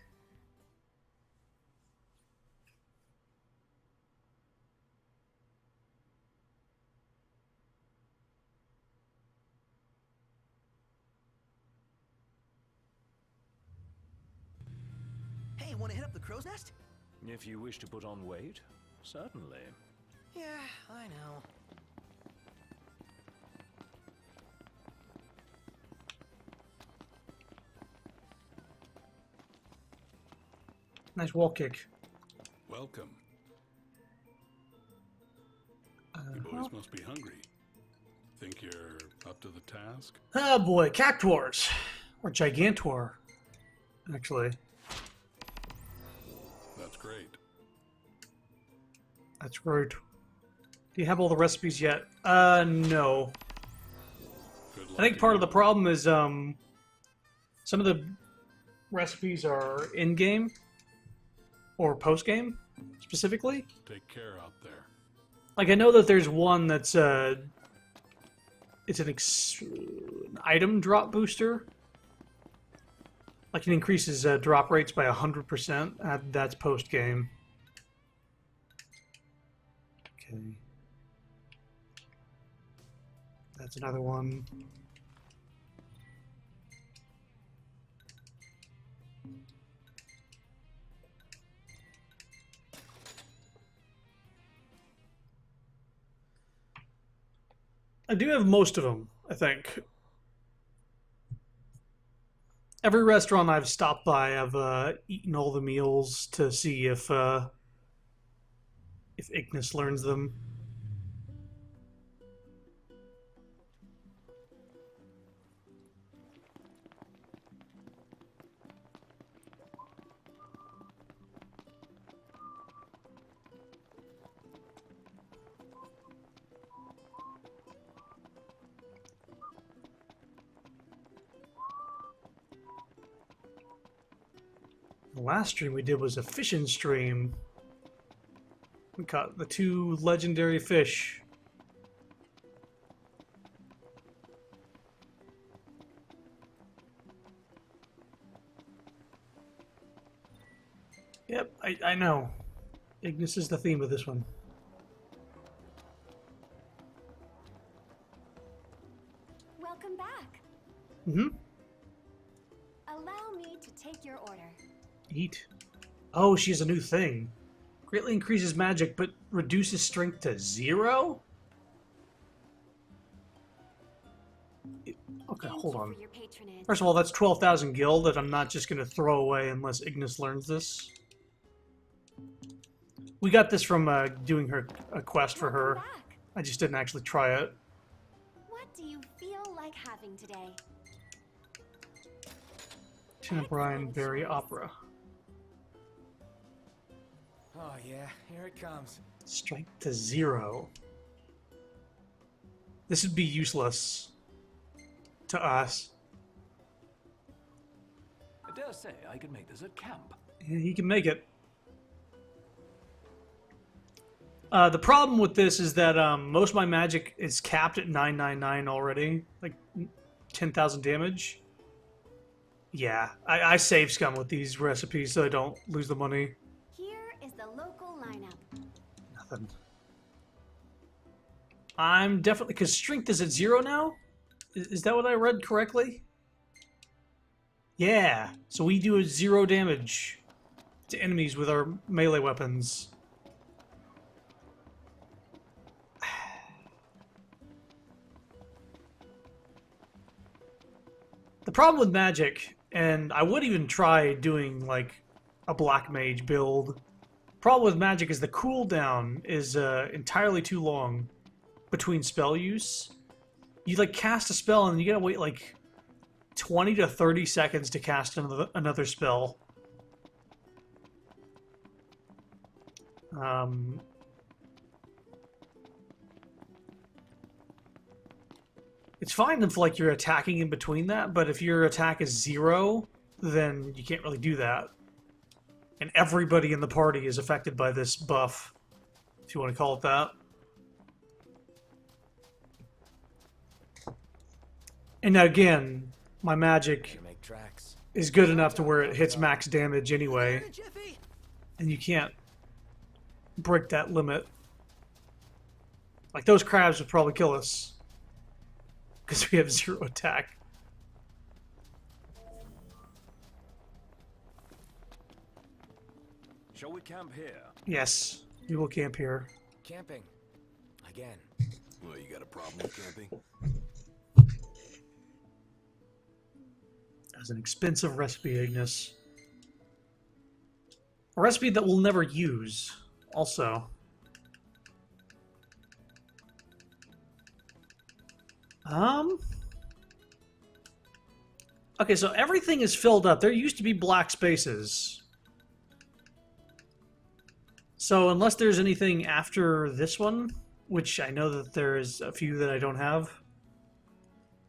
Hey, want to hit up the crow's nest? If you wish to put on weight, certainly. Yeah, I know. Nice wall kick. Welcome. Uh, You boys must be hungry. Think you're up to the task? Oh boy, Cactuars. Or Gigantor, actually. That's great. That's great. Do you have all the recipes yet? No. Good luck I think to part of you. the problem is, some of the recipes are in-game. Or post-game, specifically. Take care out there. Like, I know that there's one that's, it's an item drop booster. Like, it increases drop rates by 100%. That's post-game. Okay. That's another one. I do have most of them, I think. Every restaurant I've stopped by, I've eaten all the meals to see if Ignis learns them. The last stream we did was a fishing stream. We caught the 2 legendary fish. Yep, I know. Ignis is the theme of this one. Welcome back. Mm-hmm. Allow me to take your order. Eat. Oh, she has a new thing. Greatly increases magic, but reduces strength to 0? Okay, Thank hold you on. for your patronage. First of all, that's 12,000 gil that I'm not just going to throw away unless Ignis learns this. We got this from doing a quest for her. Welcome back. I just didn't actually try it. What do you feel like having today? Tina Bryan Excellent Berry choice. Opera. Oh yeah, here it comes. Strength to 0. This would be useless to us. I dare say I could make this at camp. Yeah, he can make it. The problem with this is that most of my magic is capped at 999 already. Like 10,000 damage. Yeah, I save scum with these recipes so I don't lose the money. Here is the local lineup. Nothing. I'm definitely... Because strength is at 0 now? Is that what I read correctly? Yeah, so we do 0 damage to enemies with our melee weapons. The problem with magic, and I would even try doing like a black mage build. Problem with magic is the cooldown is entirely too long between spell use. You like cast a spell and you gotta wait like 20 to 30 seconds to cast another spell. It's fine if like you're attacking in between that, but if your attack is 0, then you can't really do that. And everybody in the party is affected by this buff, if you want to call it that. And again, my magic To make tracks. is good enough to where it hits max damage anyway, Got it, Jiffy? and you can't break that limit. Like, those crabs would probably kill us because we have 0 attack. Shall we camp here? Yes, we will camp here. Camping. Again. Well, you got a problem with camping? As an expensive recipe, Ignis. A recipe that we'll never use, also. Okay, so everything is filled up. There used to be black spaces. So unless there's anything after this one, which I know that there's a few that I don't have.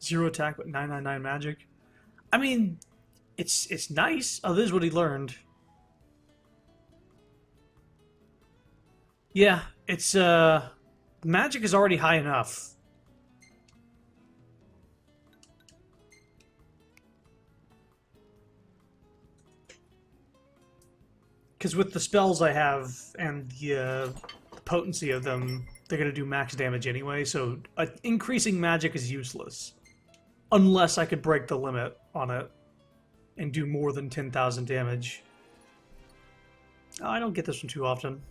0 attack, but 999 magic. I mean, it's nice. Oh, this is what he learned. Yeah, it's magic is already high enough. Because with the spells I have and the potency of them, they're going to do max damage anyway, so increasing magic is useless. Unless I could break the limit on it and do more than 10,000 damage. Oh, I don't get this one too often.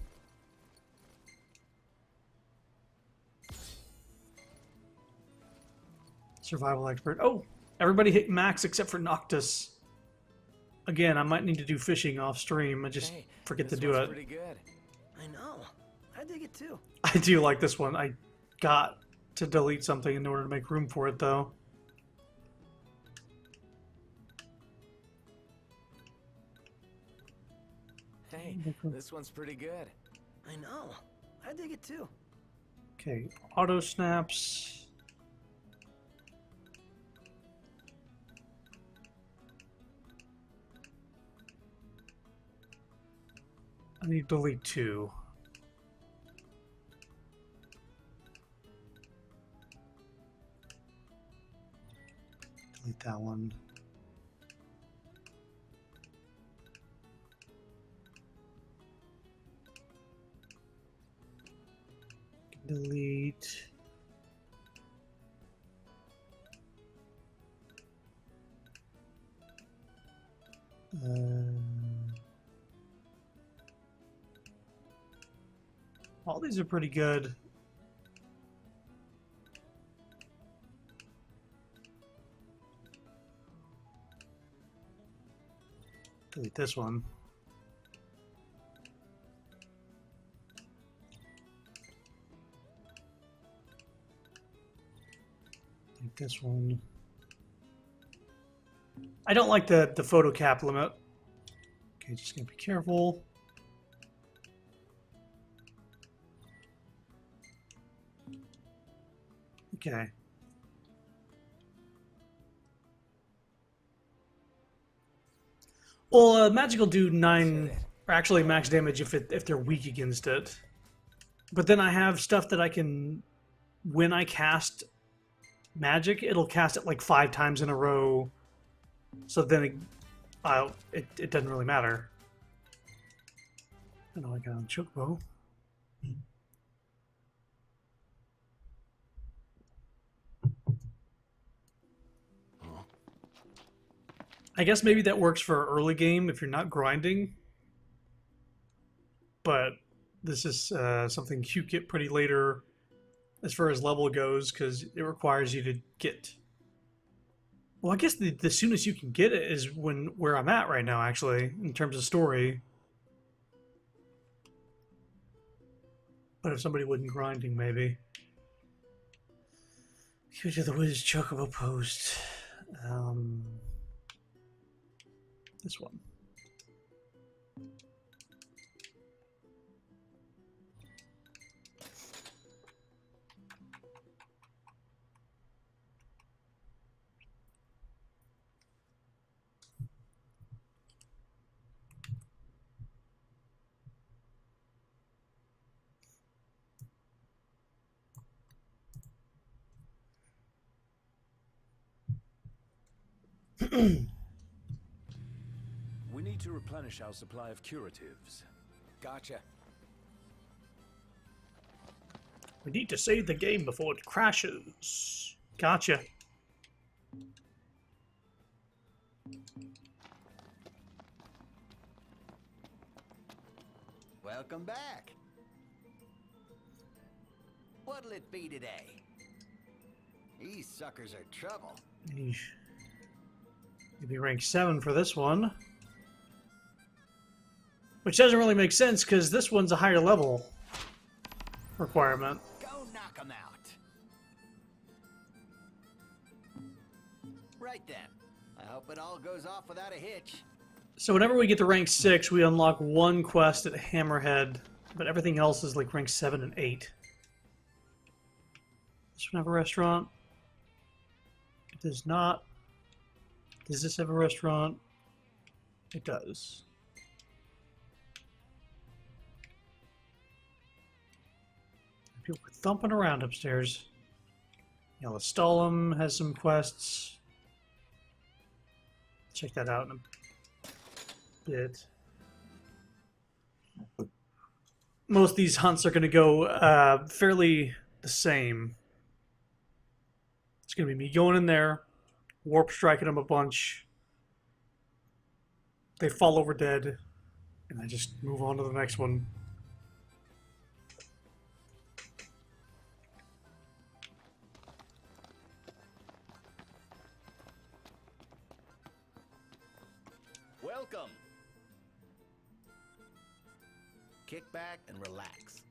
Survival expert. Oh, everybody hit max except for Noctis. Again, I might need to do fishing off stream. I just Hey, forget to this do one's it. pretty good. I know. I dig it too. I do like this one. I got to delete something in order to make room for it, though. Hey, this one's pretty good. I know. I dig it too. Okay, auto snaps. I need to delete 2. Delete that one. Delete. All these are pretty good. Delete this one. Delete this one. I don't like the photo cap limit. Okay, just gonna be careful. Okay. Well, magic will do 9, or actually max damage if they're weak against it. But then I have stuff that I can, when I cast magic, it'll cast it like 5 times in a row. So then it doesn't really matter. I know I got on Chocobo. I guess maybe that works for early game if you're not grinding. But this is something you get pretty later as far as level goes, because it requires you to get... Well, I guess the soonest you can get it is where I'm at right now, actually, in terms of story. But if somebody wasn't grinding, maybe. Go to the Wiz Chocobo post. This one. We need to replenish our supply of curatives. Gotcha. We need to save the game before it crashes. Gotcha. Welcome back. What'll it be today? These suckers are trouble. Yeesh. You'd be rank 7 for this one. Which doesn't really make sense, because this one's a higher level requirement. Go knock 'em out. Right then. I hope it all goes off without a hitch. So whenever we get to rank 6, we unlock one quest at Hammerhead, but everything else is like rank 7 and 8. Does this one have a restaurant? It does not. Does this have a restaurant? It does. People are thumping around upstairs. Yellow Stallum has some quests. Check that out in a bit. Most of these hunts are going to go fairly the same. It's going to be me going in there, warp striking them a bunch. They fall over dead, and I just move on to the next one. Welcome. Kick back and relax.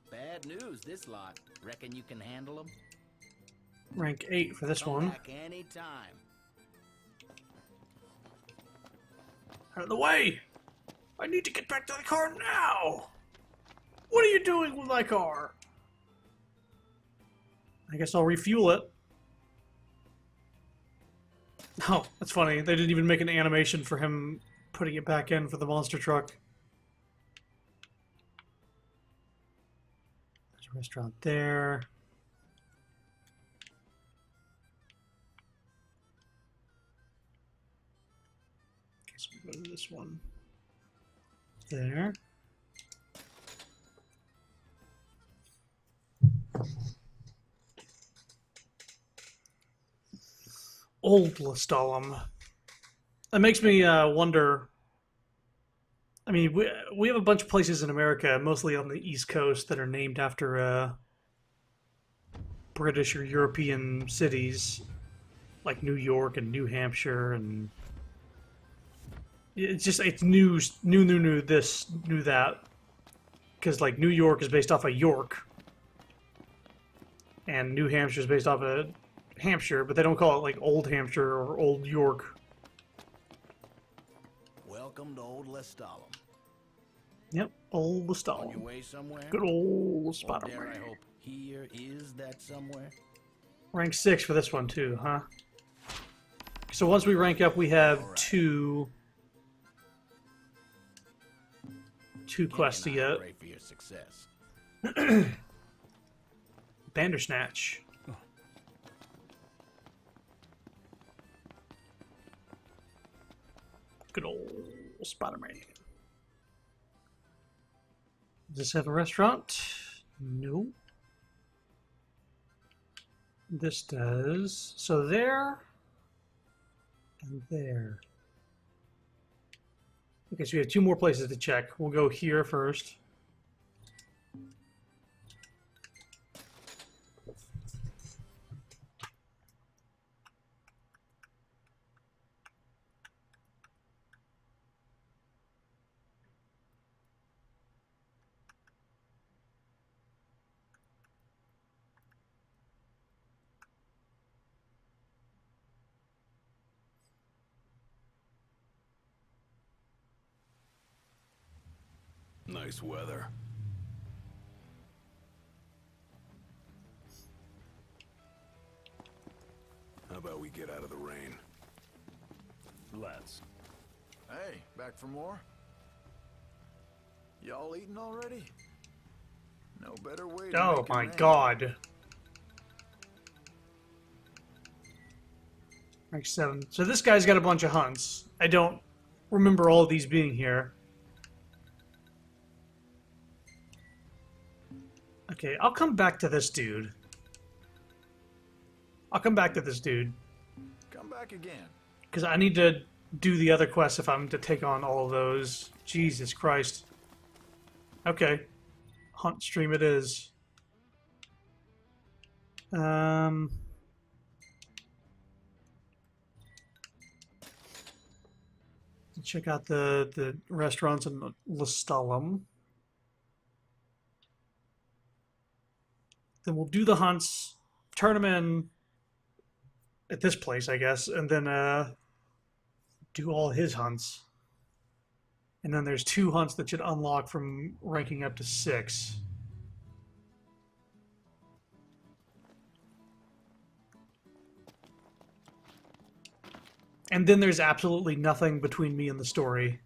Bad news, this lot. Reckon you can handle them? Rank 8 for this Come one. back anytime. Out of the way! I need to get back to the car now! What are you doing with my car? I guess I'll refuel it. Oh, that's funny. They didn't even make an animation for him putting it back in for the monster truck. There's a restaurant there. Guess we'll go to this one. There. Old Lestalem. That makes me wonder. I mean, we have a bunch of places in America, mostly on the East Coast, that are named after British or European cities, like New York and New Hampshire, and it's new this, new that, because like New York is based off of York, and New Hampshire is based off of Hampshire, but they don't call it like Old Hampshire or Old York. Welcome to Old Lestalem. Yep, Old On your Lestalem. way somewhere? Good old Or Spider dare I Man. hope here is that somewhere? Rank 6 for this one too, huh? So once we rank up, we have Alright. two quests to Kenny and I get. pray for your success. Bandersnatch. Good old Spider-Man. Does this have a restaurant? No. This does. So there and there. Okay, so we have two more places to check. We'll go here first. Nice weather. How about we get out of the rain? Let's. Hey, back for more? Y'all eating already? No better way to Oh make it my rain. god. Rank 7. So this guy's got a bunch of hunts. I don't remember all of these being here. Okay, I'll come back to this dude. Come back again. Because I need to do the other quests if I'm to take on all of those. Jesus Christ. Okay. Hunt stream it is. Check out the restaurants in Lestalem. Then we'll do the hunts, turn them in at this place, I guess, and then do all his hunts. And then there's 2 hunts that should unlock from ranking up to 6. And then there's absolutely nothing between me and the story.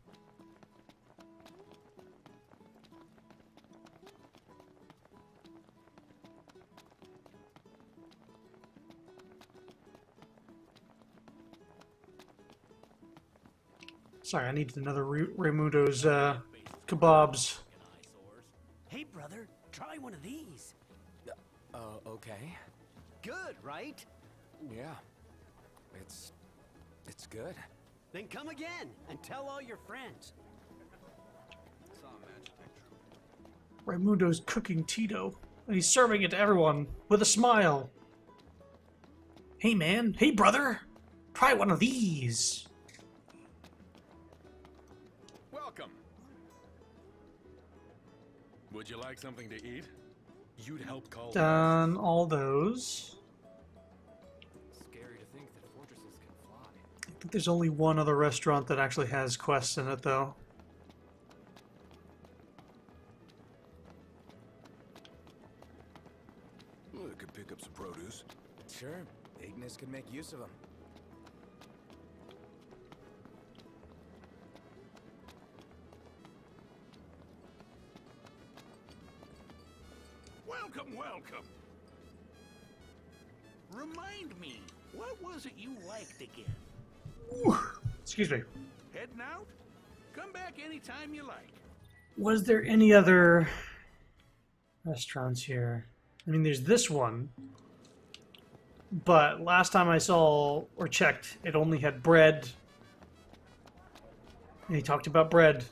Sorry, I needed another Raimundo's kebabs. Hey, brother, try one of these. Okay. Good, right? Yeah. It's good. Then come again and tell all your friends. Raimundo's cooking Tito, and he's serving it to everyone with a smile. Hey, man. Hey, brother. Try one of these. Welcome. Would you like something to eat? You'd help call. Done all those. Scary to think that fortresses can fly. I think there's only one other restaurant that actually has quests in it, though. Well, I could pick up some produce. Sure, Ignis could make use of them. Welcome, welcome. Remind me, what was it you liked again? Excuse me. Heading out? Come back anytime you like. Was there any other restaurants here? I mean, there's this one. But last time I saw or checked, it only had bread. And he talked about bread.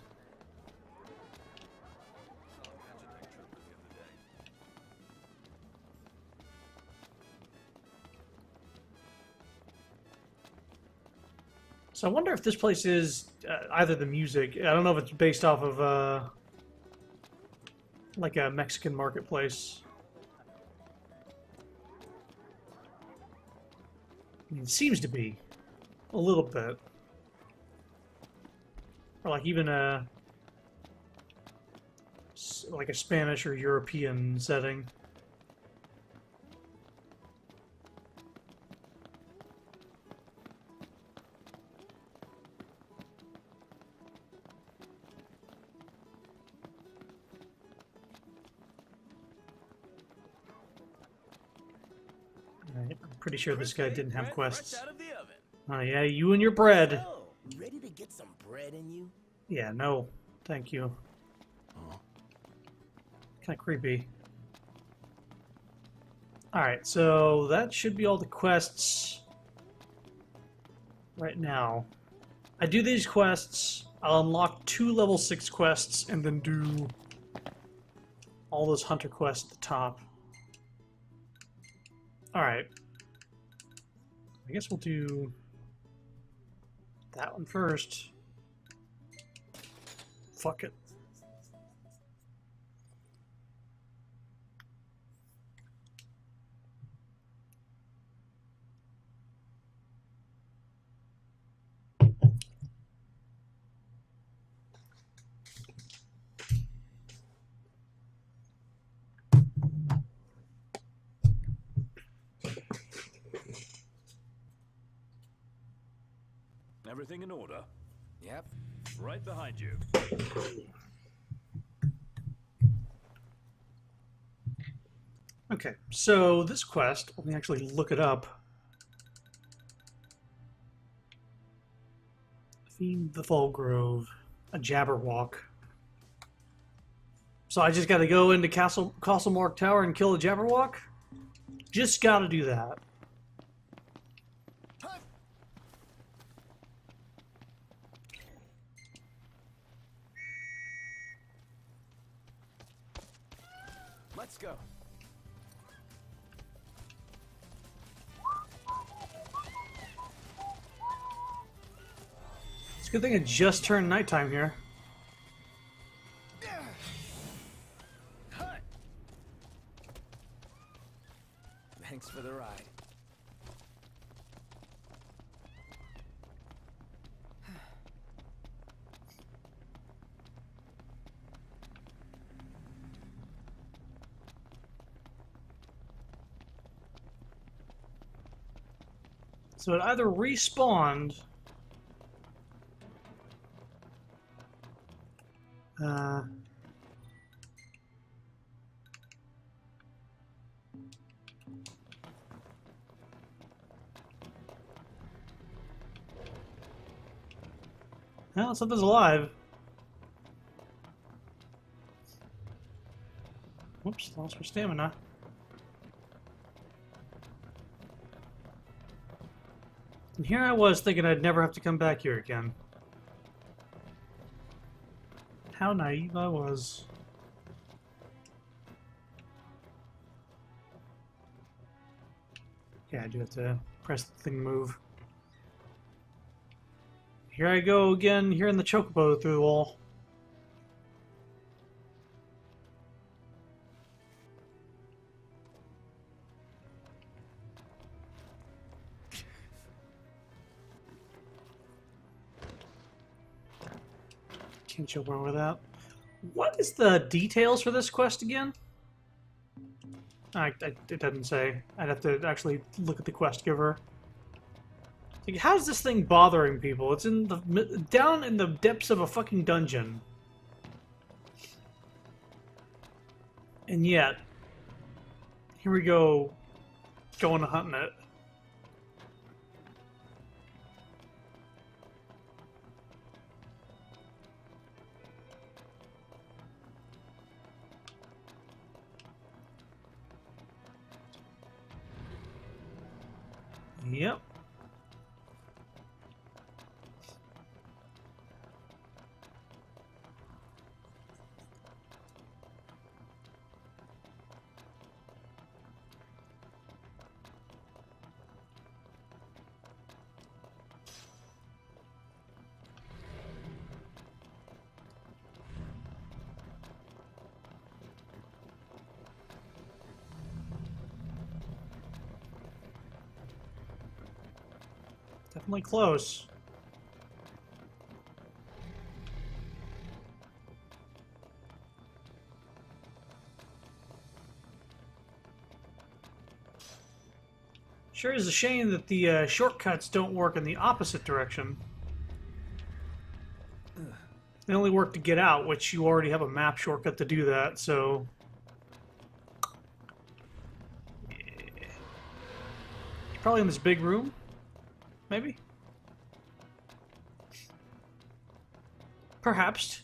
So I wonder if this place is either the music. I don't know if it's based off of like a Mexican marketplace. I mean, it seems to be a little bit, or like even like a Spanish or European setting. Alright, I'm pretty sure this guy didn't have quests. Oh yeah, you and your bread. So, ready to get some bread in you? Yeah, no, thank you. Kind of creepy. Alright, so that should be all the quests right now. I do these quests, I'll unlock 2 level 6 quests, and then do all those hunter quests at the top. Alright. I guess we'll do that one first. Fuck it. Everything in order? Yep. Right behind you. Okay, so this quest, let me actually look it up. Feed the Fulgrove. A Jabberwock. So I just gotta go into Castlemark Tower and kill a Jabberwock? Just gotta do that. Let's go. It's a good thing it just turned nighttime here. Thanks for the ride. So it either respawned. Well, something's alive. Whoops, lost my stamina. And here I was thinking I'd never have to come back here again. How naive I was. Yeah, I do have to press the thing to move. Here I go again, here in the chocobo through the wall. Can't jump over that. What is the details for this quest again? It doesn't say. I'd have to actually look at the quest giver. Like, how's this thing bothering people? It's in the down in the depths of a fucking dungeon, and yet here we go, going to hunting it. Yep. Definitely close. Sure is a shame that the shortcuts don't work in the opposite direction. They only work to get out, which you already have a map shortcut to do that, so... Yeah. Probably in this big room? Maybe? Perhaps.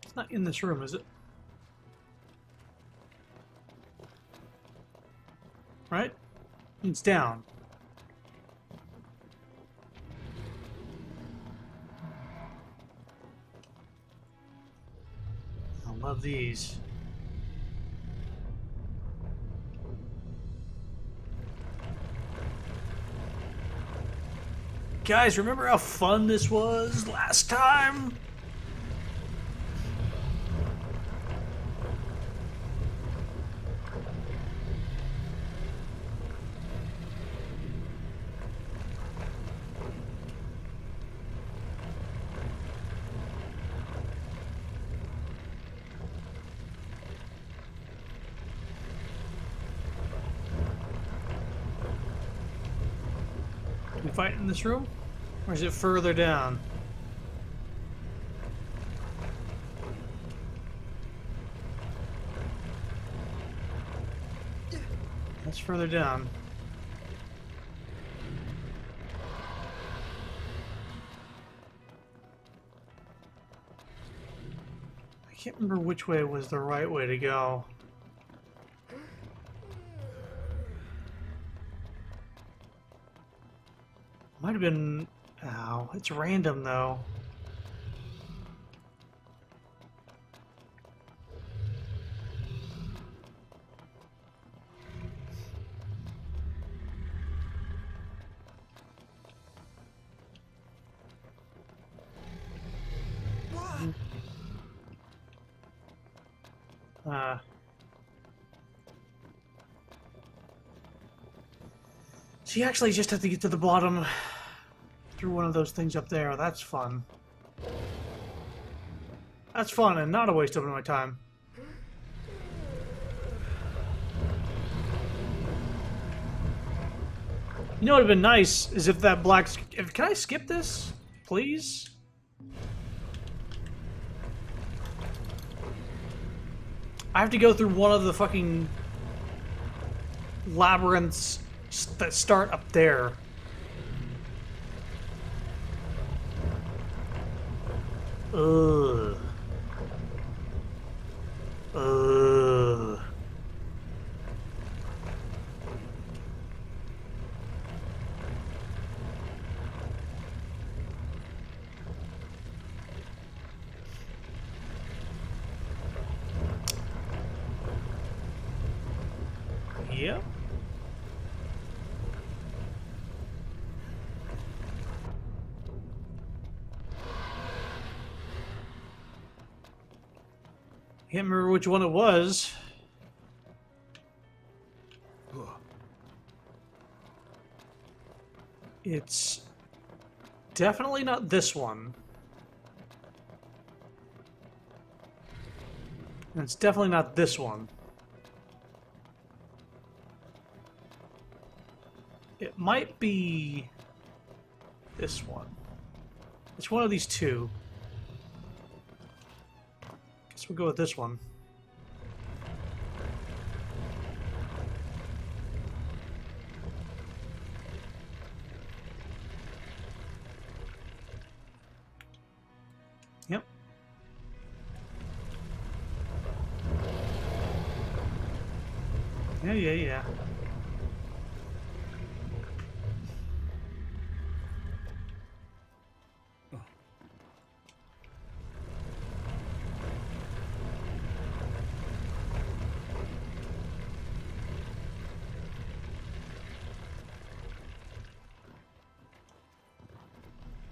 It's not in this room, is it? Right? It's down. I love these. Guys, remember how fun this was last time? Can we fight in this room? Or is it further down? further down. I can't remember which way was the right way to go. Might have been... Oh, it's random though. So you actually just have to get to the bottom through one of those things up there. That's fun. That's fun and not a waste of my time. You know what would have been nice is if that black... Can I skip this? Please? I have to go through one of the fucking labyrinths that start up there. Ugh. Ugh. Yep. Can't remember which one it was. It's definitely not this one. And it's definitely not this one. It might be this one. It's one of these two. Guess we'll go with this one. Yep. Yeah.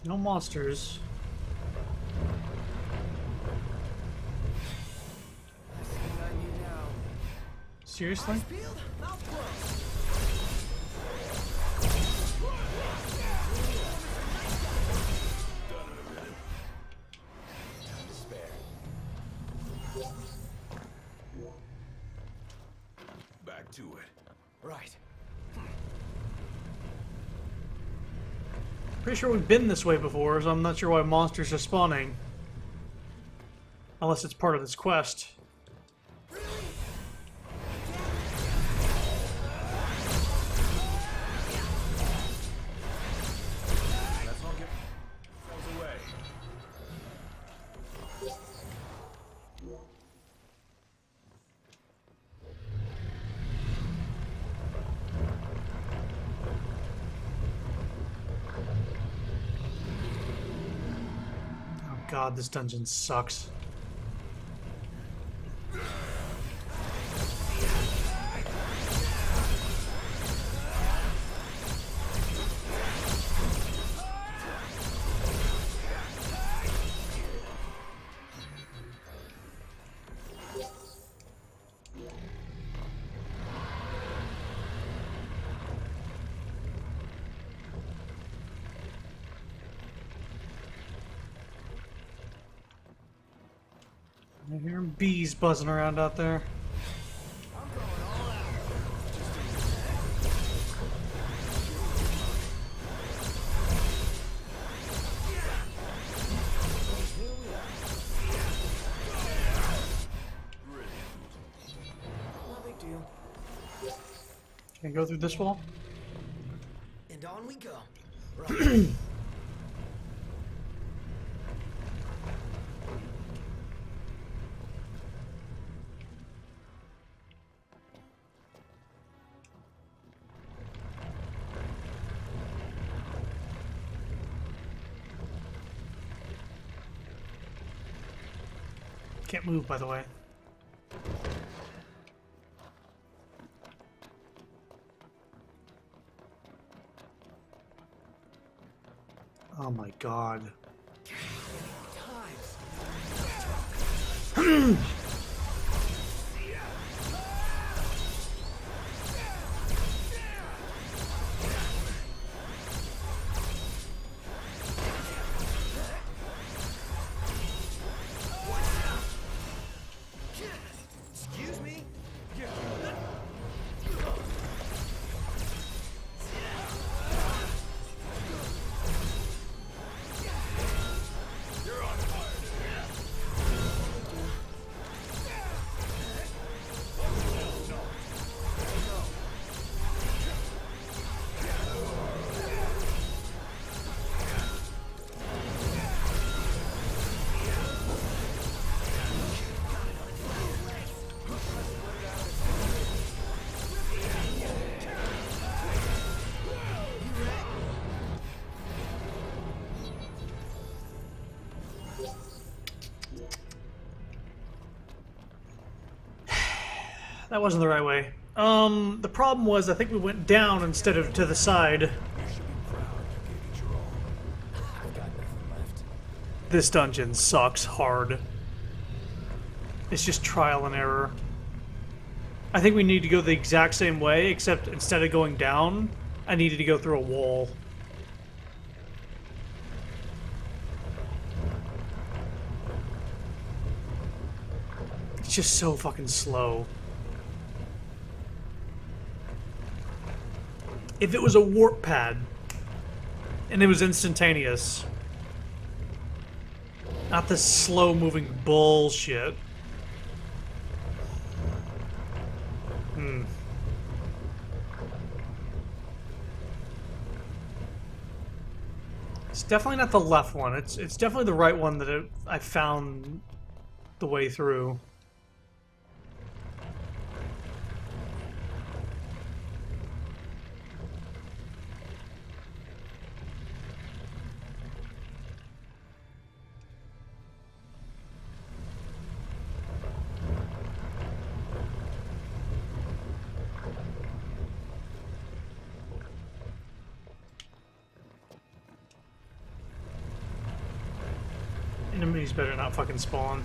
No monsters. Seriously? Back to it. Right. Pretty sure we've been this way before, so I'm not sure why monsters are spawning. Unless it's part of this quest. Let's all get those away. Oh god, this dungeon sucks. I hear bees buzzing around out there. Okay, Can I go through this wall? And on we go. Right. Can't move, by the way. Oh my god. Excuse me? That wasn't the right way. The problem was I think we went down instead of to the side. You should be proud you gave it your all. I've got nothing left. This dungeon sucks hard. It's just trial and error. I think we need to go the exact same way, except instead of going down, I needed to go through a wall. It's just so fucking slow. If it was a warp pad, and it was instantaneous, not this slow-moving bullshit. It's definitely not the left one. It's definitely the right one that I found the way through. Enemies better not fucking spawn.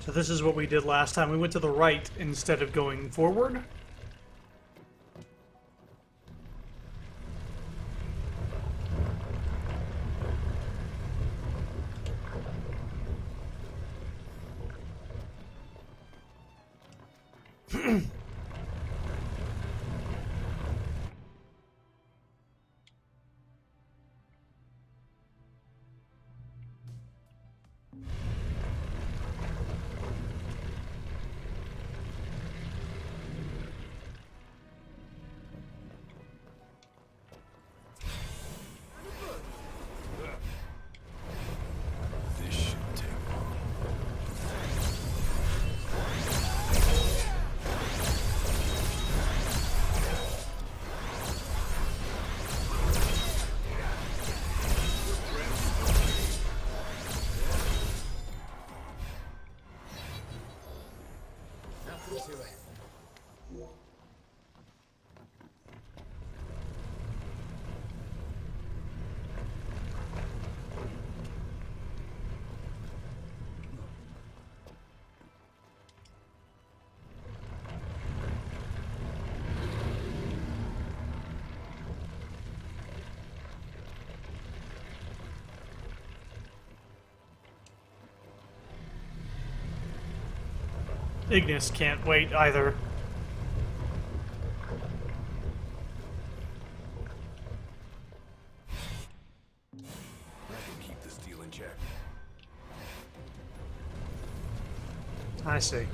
So this is what we did last time. We went to the right instead of going forward. This shouldn't take long. Ignis can't wait either. I can keep the steel in check. I see.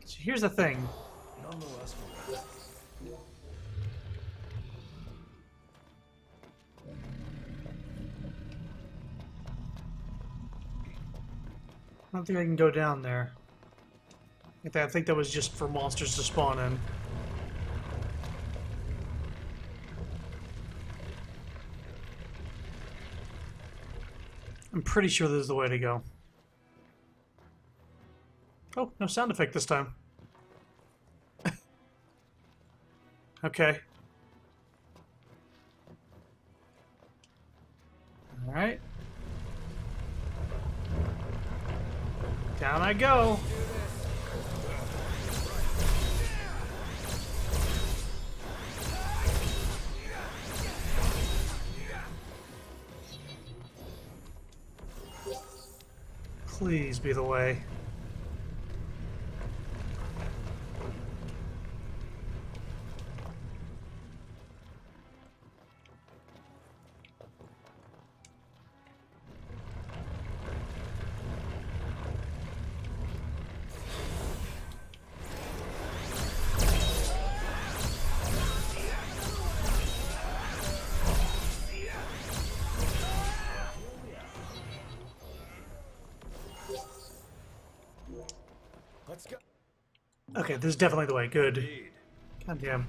So here's the thing. Nonetheless, I don't think I can go down there. I think that was just for monsters to spawn in. I'm pretty sure this is the way to go. Oh, no sound effect this time. Okay. Alright. Down I go. Please be the way. Let's go. Okay, this is definitely the way. Good. God damn.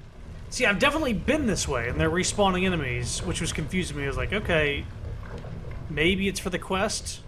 See, I've definitely been this way, and they're respawning enemies, which was confusing me. I was like, okay, maybe it's for the quest?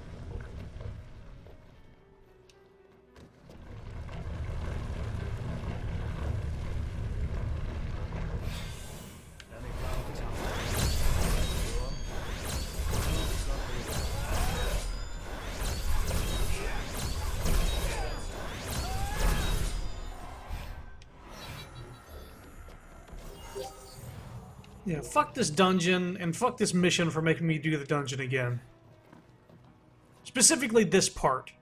Yeah, fuck this dungeon, and fuck this mission for making me do the dungeon again. Specifically this part.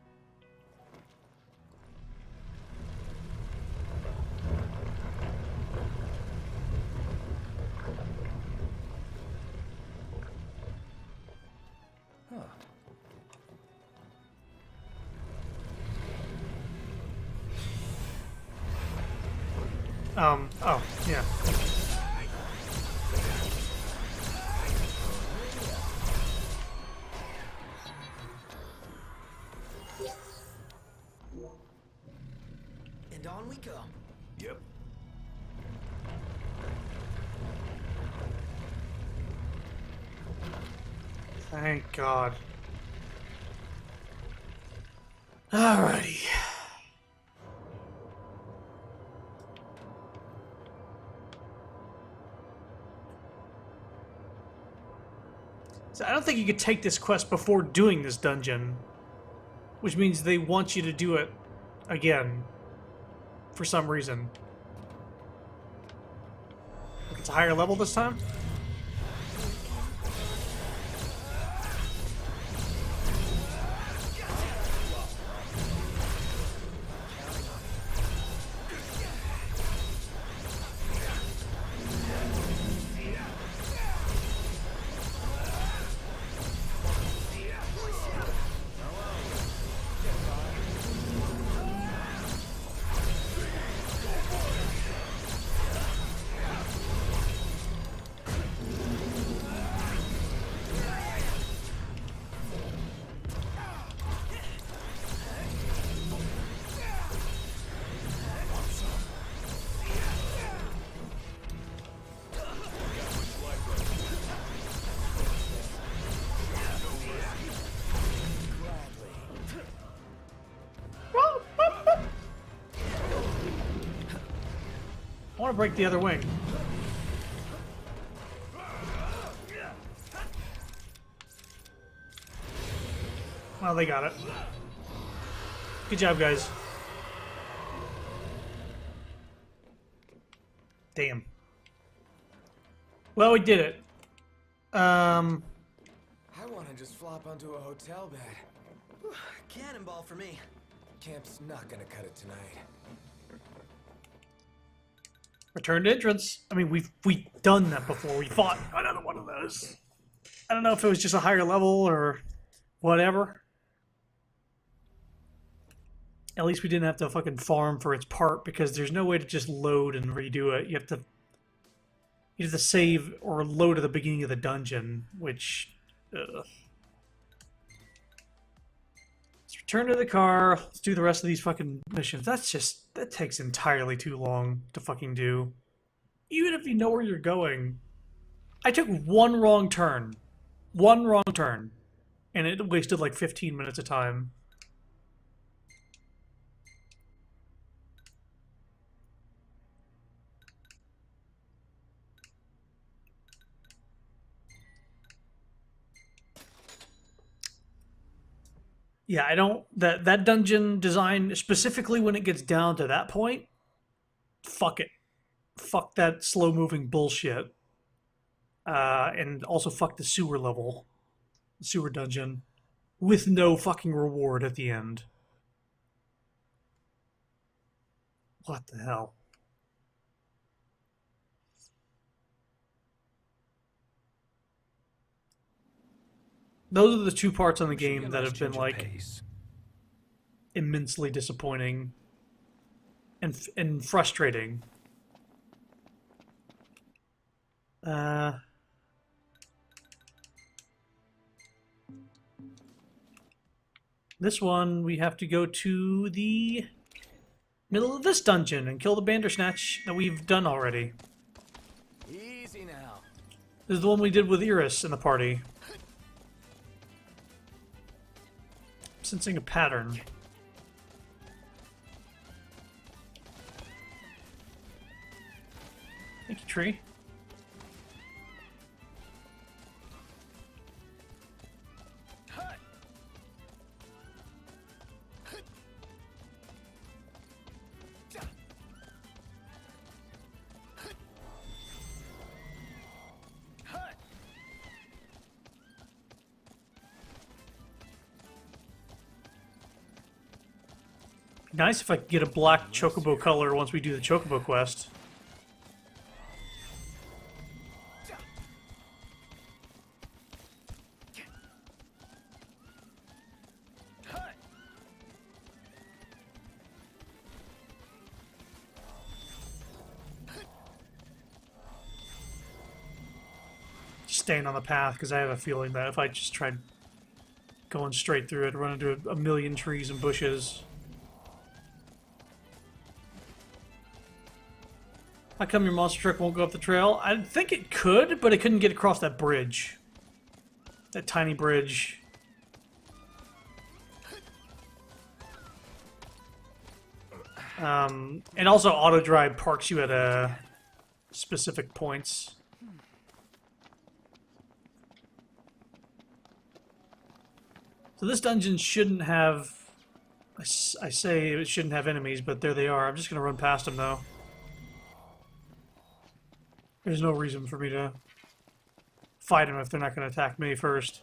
Oh, yeah. And on we come. Yep. Thank God. Alrighty. So I don't think you could take this quest before doing this dungeon, which means they want you to do it again for some reason. It's a higher level this time? want to break the other wing. Well, they got it. Good job, guys. Damn. Well, we did it. I want to just flop onto a hotel bed. Whew, cannonball for me. Camp's not gonna cut it tonight. Return to entrance. I mean, we've done that before. We fought another one of those. I don't know if it was just a higher level or whatever. At least we didn't have to fucking farm for its part, because there's no way to just load and redo it. You have to save or load at the beginning of the dungeon, which ugh. Let's return to the car. Let's do the rest of these fucking missions. That takes entirely too long to fucking do. Even if you know where you're going. I took one wrong turn. One wrong turn. And it wasted like 15 minutes of time. Yeah, I don't... That dungeon design, specifically when it gets down to that point, fuck it. Fuck that slow-moving bullshit. And also fuck the sewer level. The sewer dungeon. With no fucking reward at the end. What the hell? Those are the two parts on the game that have been, like, immensely disappointing and frustrating. This one, we have to go to the middle of this dungeon and kill the Bandersnatch that we've done already. Easy now. This is the one we did with Iris in the party. Sensing a pattern. Thank you, tree. Nice if I could get a black chocobo color once we do the chocobo quest. Staying on the path, because I have a feeling that if I just tried going straight through it, I'd run into a million trees and bushes. How come your monster truck won't go up the trail? I think it could, but it couldn't get across that bridge. That tiny bridge. And also auto drive parks you at specific points. So this dungeon shouldn't have... I say it shouldn't have enemies, but there they are. I'm just going to run past them, though. There's no reason for me to fight them if they're not going to attack me first.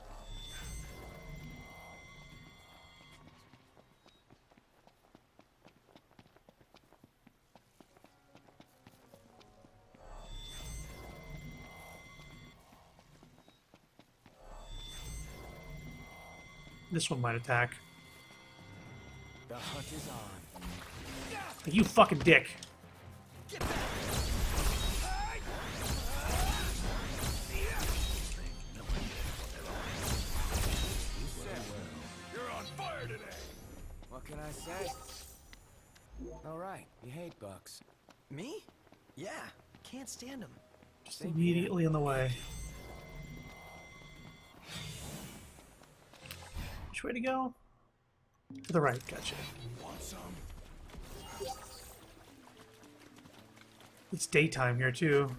This one might attack. The hunt is on. You fucking dick. You're on fire today. What can I say? All right, you hate bugs. Me? Yeah, can't stand them. Just immediately in the way. Which way to go? To the right, gotcha. Want some? It's daytime here too.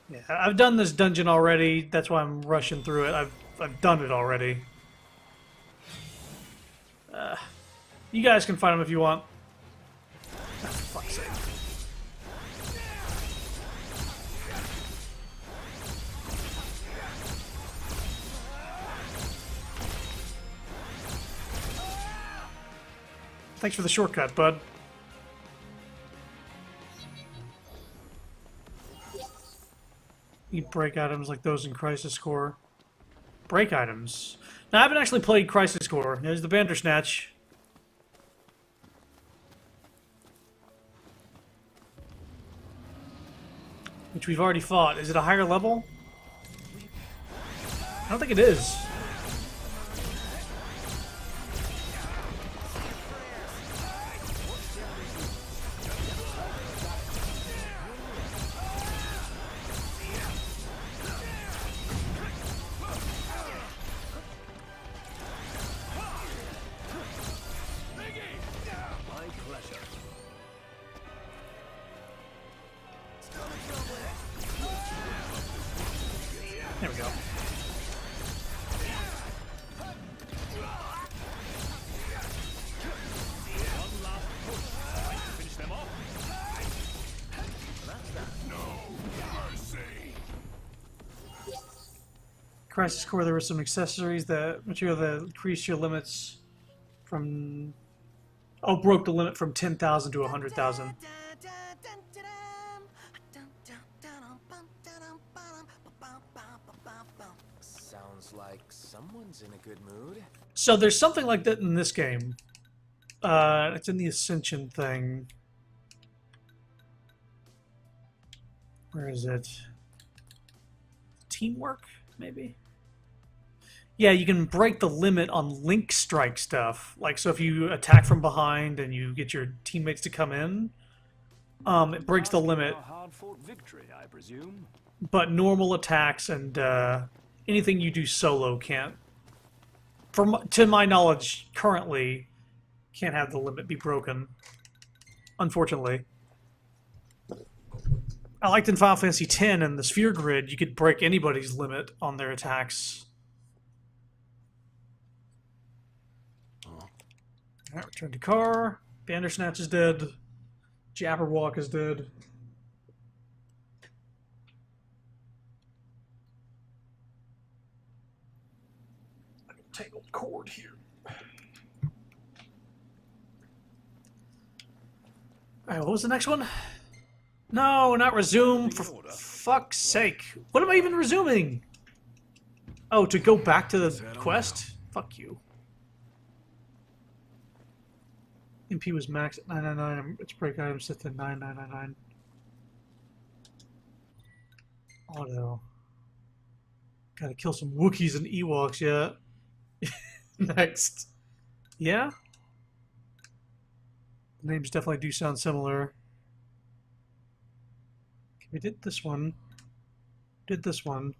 Yeah, I've done this dungeon already. That's why I'm rushing through it. I've done it already. You guys can find them if you want. Oh, for fuck's sake. Thanks for the shortcut, bud. You break items like those in Crisis Core. Break items. Now, I haven't actually played Crisis Core. There's the Bandersnatch. Which we've already fought. Is it a higher level? I don't think it is. There we go. Crisis Core, there were some accessories that material that increased your limits from... Oh, broke the limit from 10,000 to 100,000. Sounds like someone's in a good mood. So there's something like that in this game. It's in the Ascension thing. Where is it? Teamwork, maybe? Yeah, you can break the limit on link strike stuff. Like, so if you attack from behind and you get your teammates to come in, it breaks the limit. Hard-fought victory, I presume. But normal attacks and anything you do solo can't. To my knowledge, currently, can't have the limit be broken. Unfortunately. I liked in Final Fantasy X and the Sphere Grid, you could break anybody's limit on their attacks. Alright, return to car. Bandersnatch is dead. Jabberwock is dead. Tangled cord here. Alright, what was the next one? No, not resume, for fuck's sake. What am I even resuming? Oh, to go back to the quest? Fuck you. MP was max at 999, its break item set to 9999. Auto. Gotta kill some Wookiees and Ewoks, yeah. Next. Yeah? The names definitely do sound similar. Okay, we did this one. Did this one.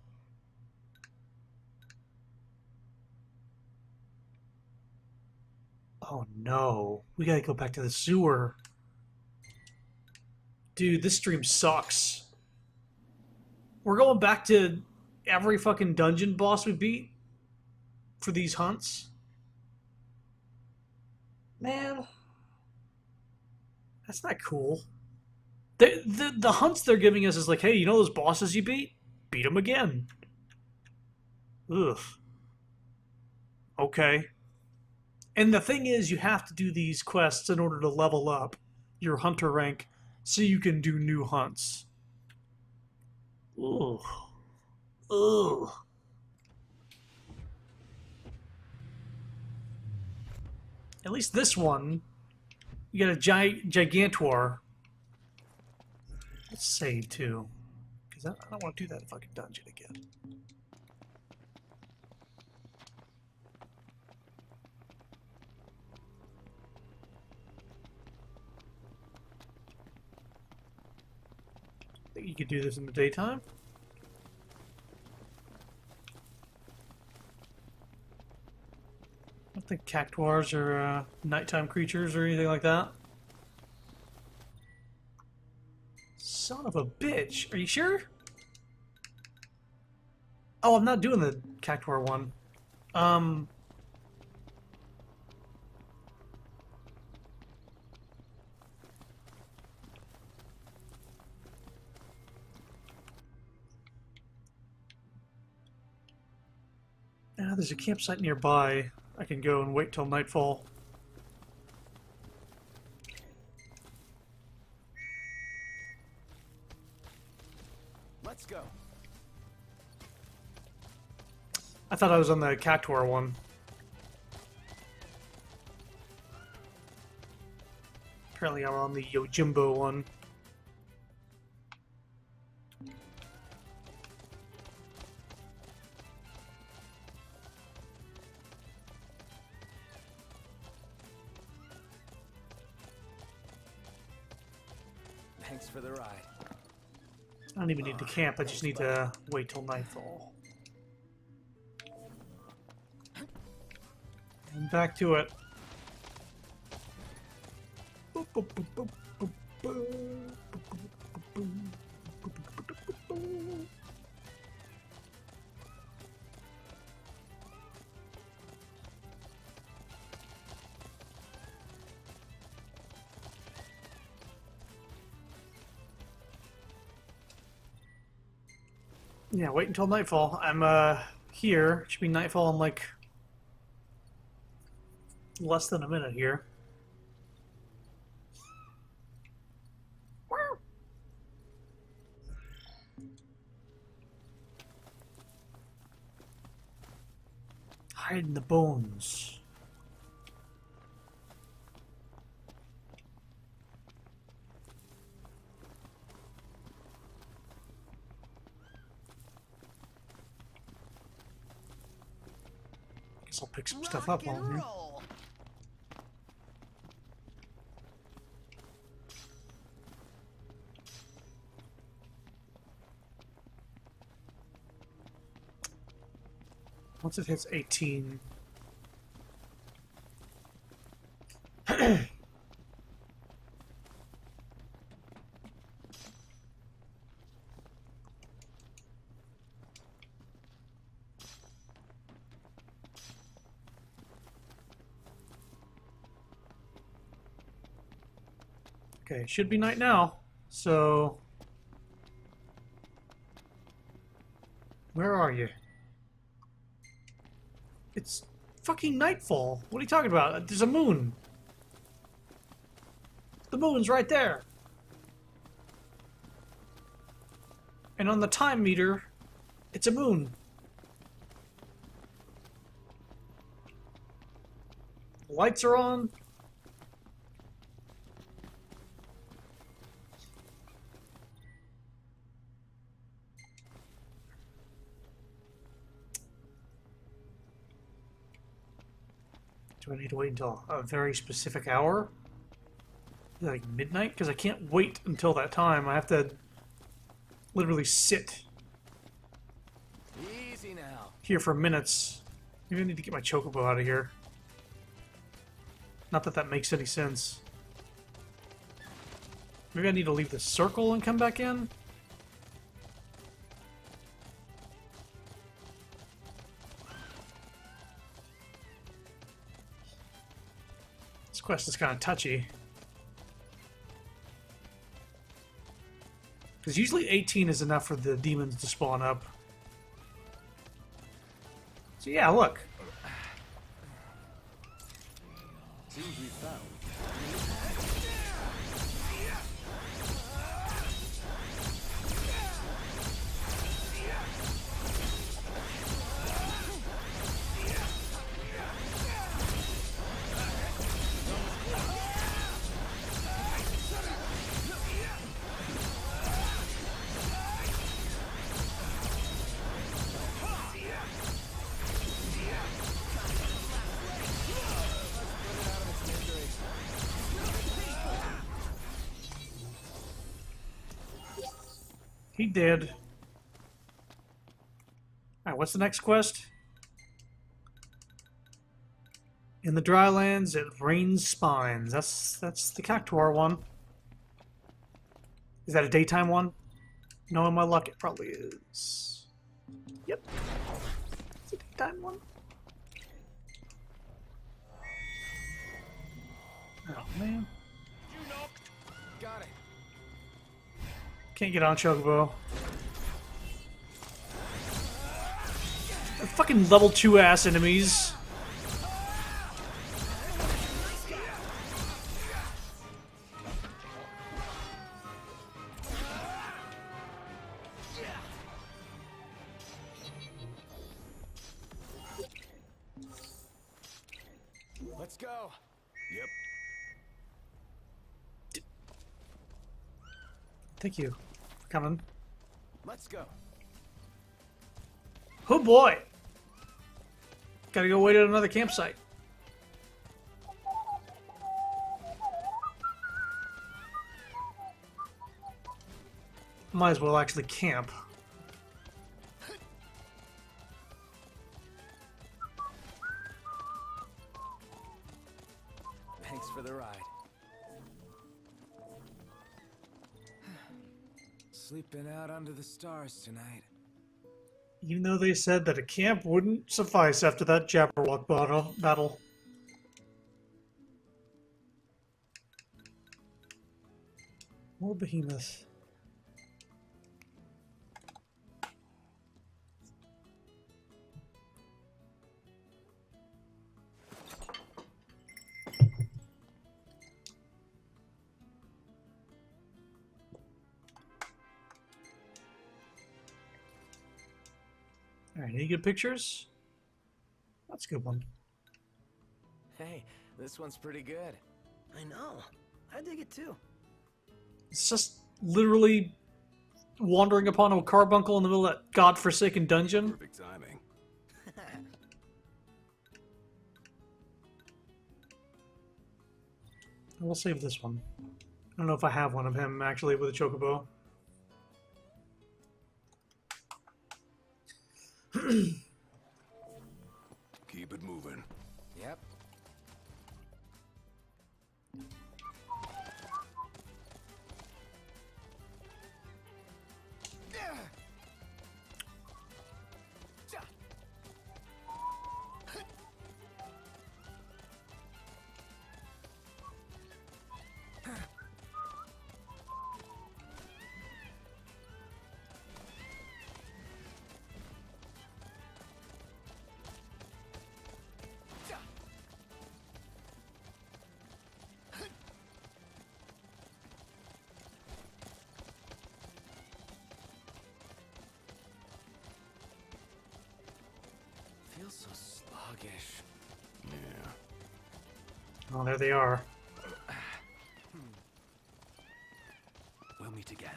Oh no. We gotta go back to the sewer. Dude, this stream sucks. We're going back to every fucking dungeon boss we beat for these hunts. Man. That's not cool. The hunts they're giving us is like, hey, you know those bosses you beat? Beat them again. Ugh. Okay. And the thing is, you have to do these quests in order to level up your hunter rank so you can do new hunts. Ugh. Ugh. At least this one, you got a Gigantor. Let's save too, because I don't want to do that fucking dungeon again. Think you could do this in the daytime? What think cactuars are nighttime creatures or anything like that. Son of a bitch. Are you sure? Oh, I'm not doing the cactuar one. There's a campsite nearby. I can go and wait till nightfall. Let's go. I thought I was on the cactuar one. Apparently I'm on the Yojimbo one. Thanks for the ride. I don't even need to camp, I just need to wait till nightfall. And back to it. Yeah, wait until nightfall. I'm here. It should be nightfall in like less than a minute here. Hiding the bones. Guess I'll pick some stuff up while I'm here. Once it hits 18. Okay, should be night now. So where are you? It's fucking nightfall. What are you talking about? There's a moon. The moon's right there. And on the time meter, it's a moon. Lights are on. Do I need to wait until a very specific hour? Like midnight? Because I can't wait until that time. I have to literally sit Easy now. here for minutes. Maybe I need to get my chocobo out of here. Not that that makes any sense. Maybe I need to leave the circle and come back in? This quest is kind of touchy. Because usually 18 is enough for the demons to spawn up. So yeah, look. Seems we found. He did. Alright, what's the next quest? In the drylands, it rains spines. That's the cactuar one. Is that a daytime one? Knowing my luck, it probably is. Yep. It's a daytime one. Oh man. Got it. Can't get on Chocobo. They're fucking level 2 ass enemies. Let's go. Yep. Thank you for coming. Let's go. Oh boy! Gotta go wait at another campsite. Might as well actually camp. Thanks for the ride. Sleeping out under the stars tonight. Even though they said that a camp wouldn't suffice after that Jabberwock battle. More behemoth. Alright, any good pictures? That's a good one. Hey, this one's pretty good. I know. I dig it too. It's just literally wandering upon a carbuncle in the middle of that godforsaken dungeon. Perfect timing. We'll save this one. I don't know if I have one of him actually with a chocobo. Keep it moving. Yep. Feels so sluggish. Yeah. Oh, there they are. We'll meet again.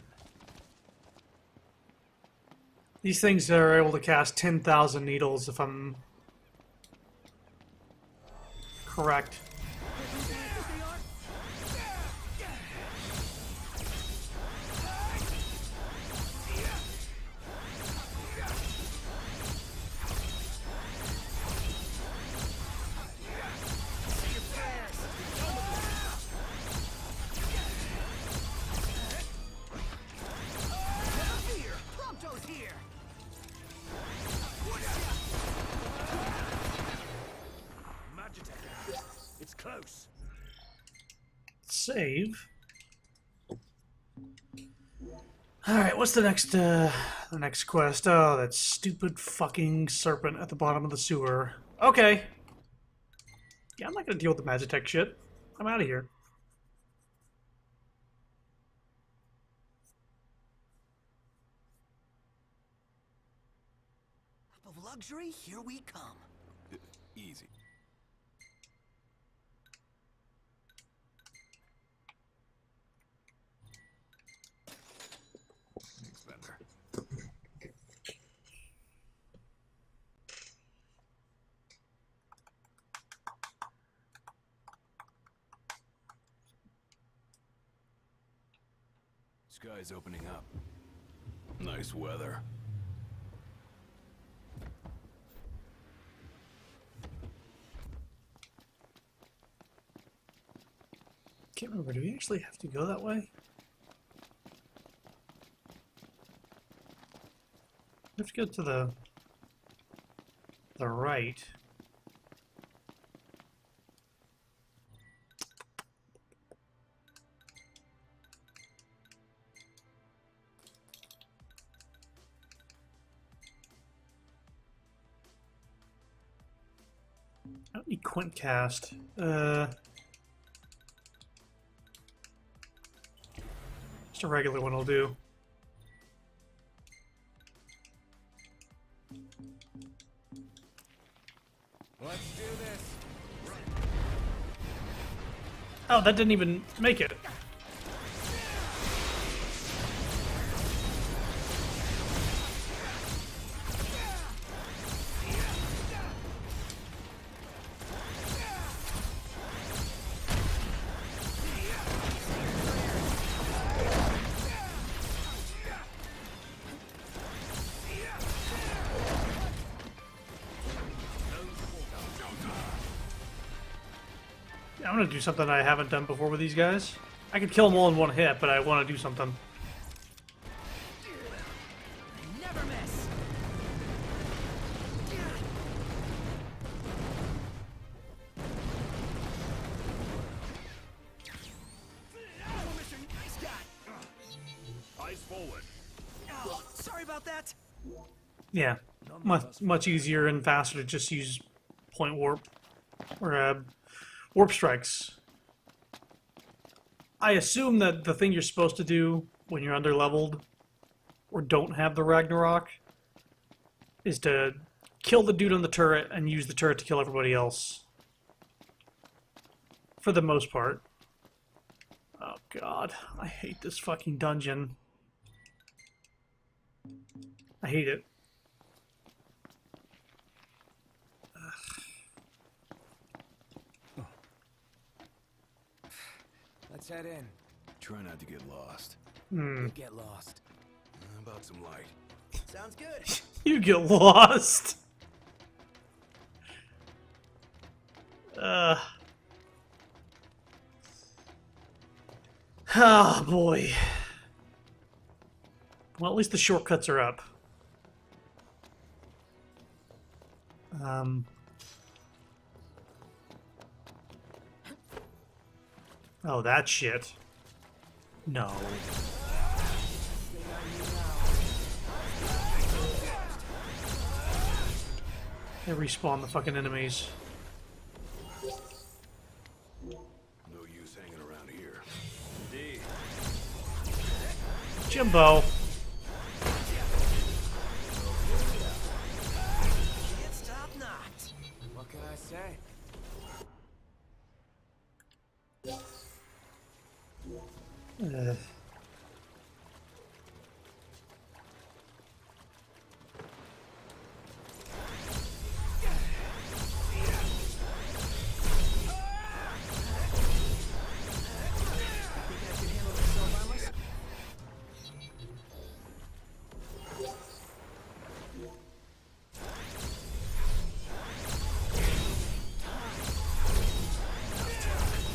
These things are able to cast 10,000 needles if I'm correct. It's close. Save. Alright, what's the next quest? Oh, that stupid fucking serpent at the bottom of the sewer. Okay. Yeah, I'm not gonna deal with the Magitech shit. I'm out of here. Of luxury, here we come. Easy. Thanks, Bender. Sky's opening up. Nice weather. Can't remember. Do we actually have to go that way? We have to go to the right. I don't need Quint cast. Just a regular one will do. Let's do this. Oh, that didn't even make it. I'm gonna do something I haven't done before with these guys. I could kill them all in one hit, but I want to do something. Never miss. Eyes forward. Oh, sorry about that. Yeah, much easier and faster to just use point warp or warp strikes. I assume that the thing you're supposed to do when you're underleveled or don't have the Ragnarok is to kill the dude on the turret and use the turret to kill everybody else. For the most part. Oh god, I hate this fucking dungeon. I hate it. Let's head in. Try not to get lost. We'll get lost. How about some light? Sounds good. You get lost. Oh boy. Well, at least the shortcuts are up. Oh, that shit. No. They respawn the fucking enemies. No use hanging around here. Indeed. Jimbo. It's top notch. What can I say? Uh.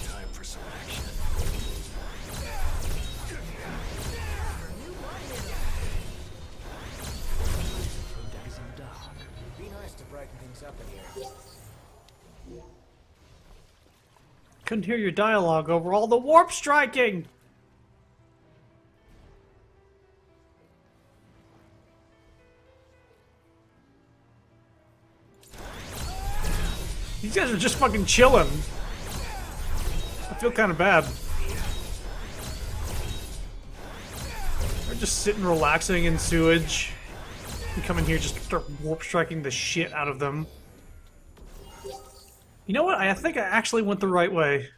Time for some action. Be nice to brighten things up in here. Couldn't hear your dialogue over all the warp striking! These guys are just fucking chilling. I feel kind of bad. They're just sitting relaxing in sewage. We come in here just start warp striking the shit out of them. You know what? I think I actually went the right way.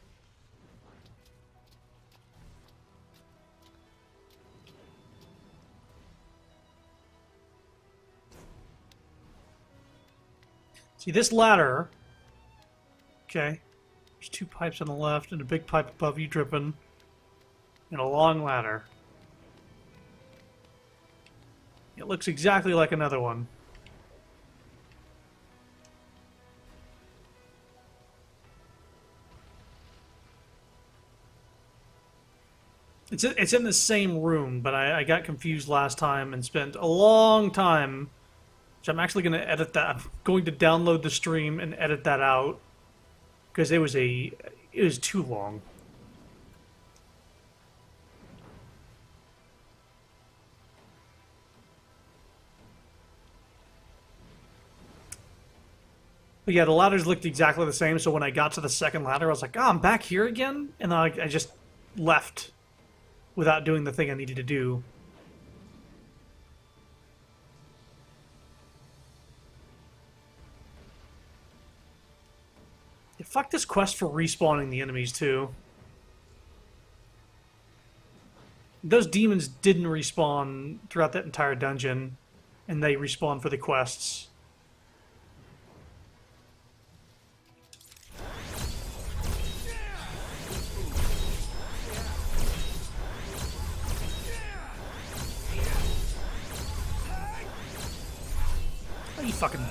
See, this ladder... Okay. There's two pipes on the left and a big pipe above you dripping. And a long ladder. It looks exactly like another one. It's in the same room, but I got confused last time and spent a long time. Which I'm actually going to edit that. I'm going to download the stream and edit that out because it was too long. But yeah, the ladders looked exactly the same, so when I got to the second ladder, I was like, oh, I'm back here again? And then I just left without doing the thing I needed to do. Yeah, fuck this quest for respawning the enemies, too. Those demons didn't respawn throughout that entire dungeon, and they respawn for the quests. Oh, you fucking...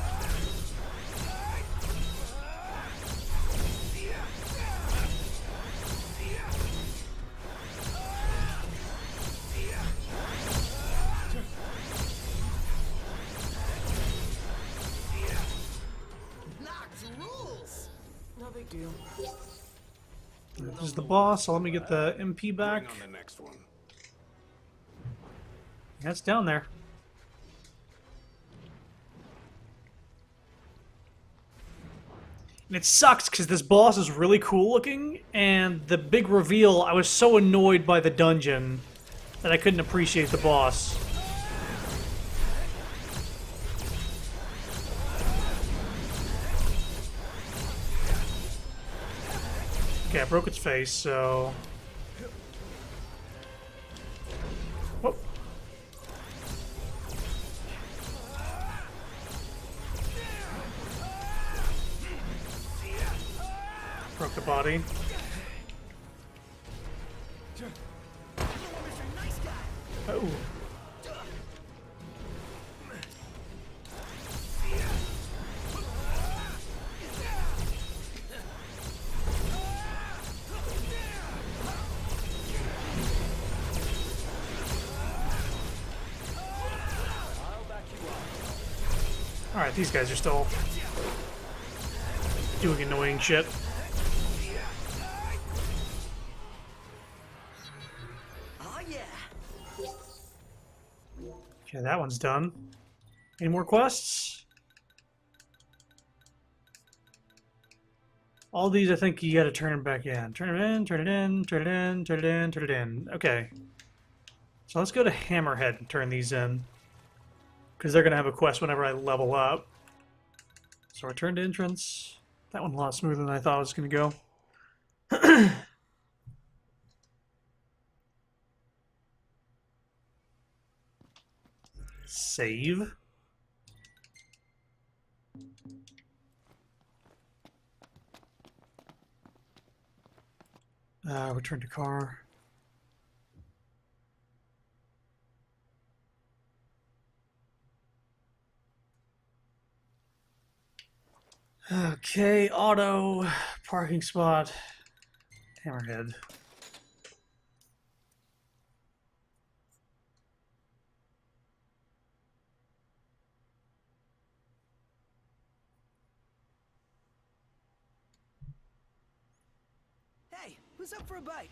No big deal. This is the boss, so let me get the MP back. On the next one. That's down there. And it sucks because this boss is really cool looking, and the big reveal, I was so annoyed by the dungeon that I couldn't appreciate the boss. Okay, I broke its face, so... Whoop. Broke the body. Oh. Alright, these guys are still doing annoying shit. Okay, that one's done. Any more quests? All these, I think you gotta turn them back in. Turn it in, turn it in, turn it in, turn it in, turn it in. Okay. So let's go to Hammerhead and turn these in. Because they're gonna have a quest whenever I level up. So return to entrance. That one a lot smoother than I thought it was gonna go. Save. Return to car. Okay, auto, parking spot, Hammerhead. Hey, who's up for a bite?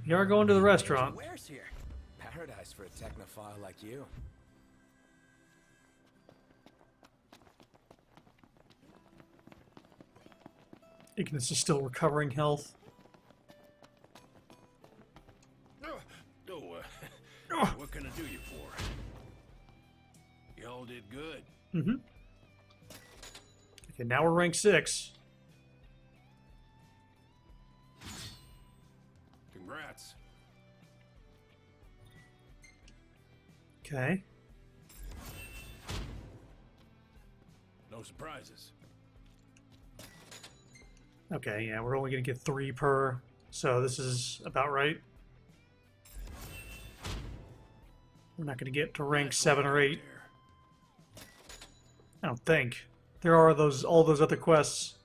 You are going to the restaurant. Where's here? Paradise for a technophile like you. Ignis is still recovering health. What can I do you for? Y'all did good. Mm-hmm. Okay, now we're rank 6. Congrats. Okay. No surprises. Okay, yeah, we're only going to get 3 per, so this is about right. We're not going to get to rank 7 or 8. I don't think. There are all those other quests.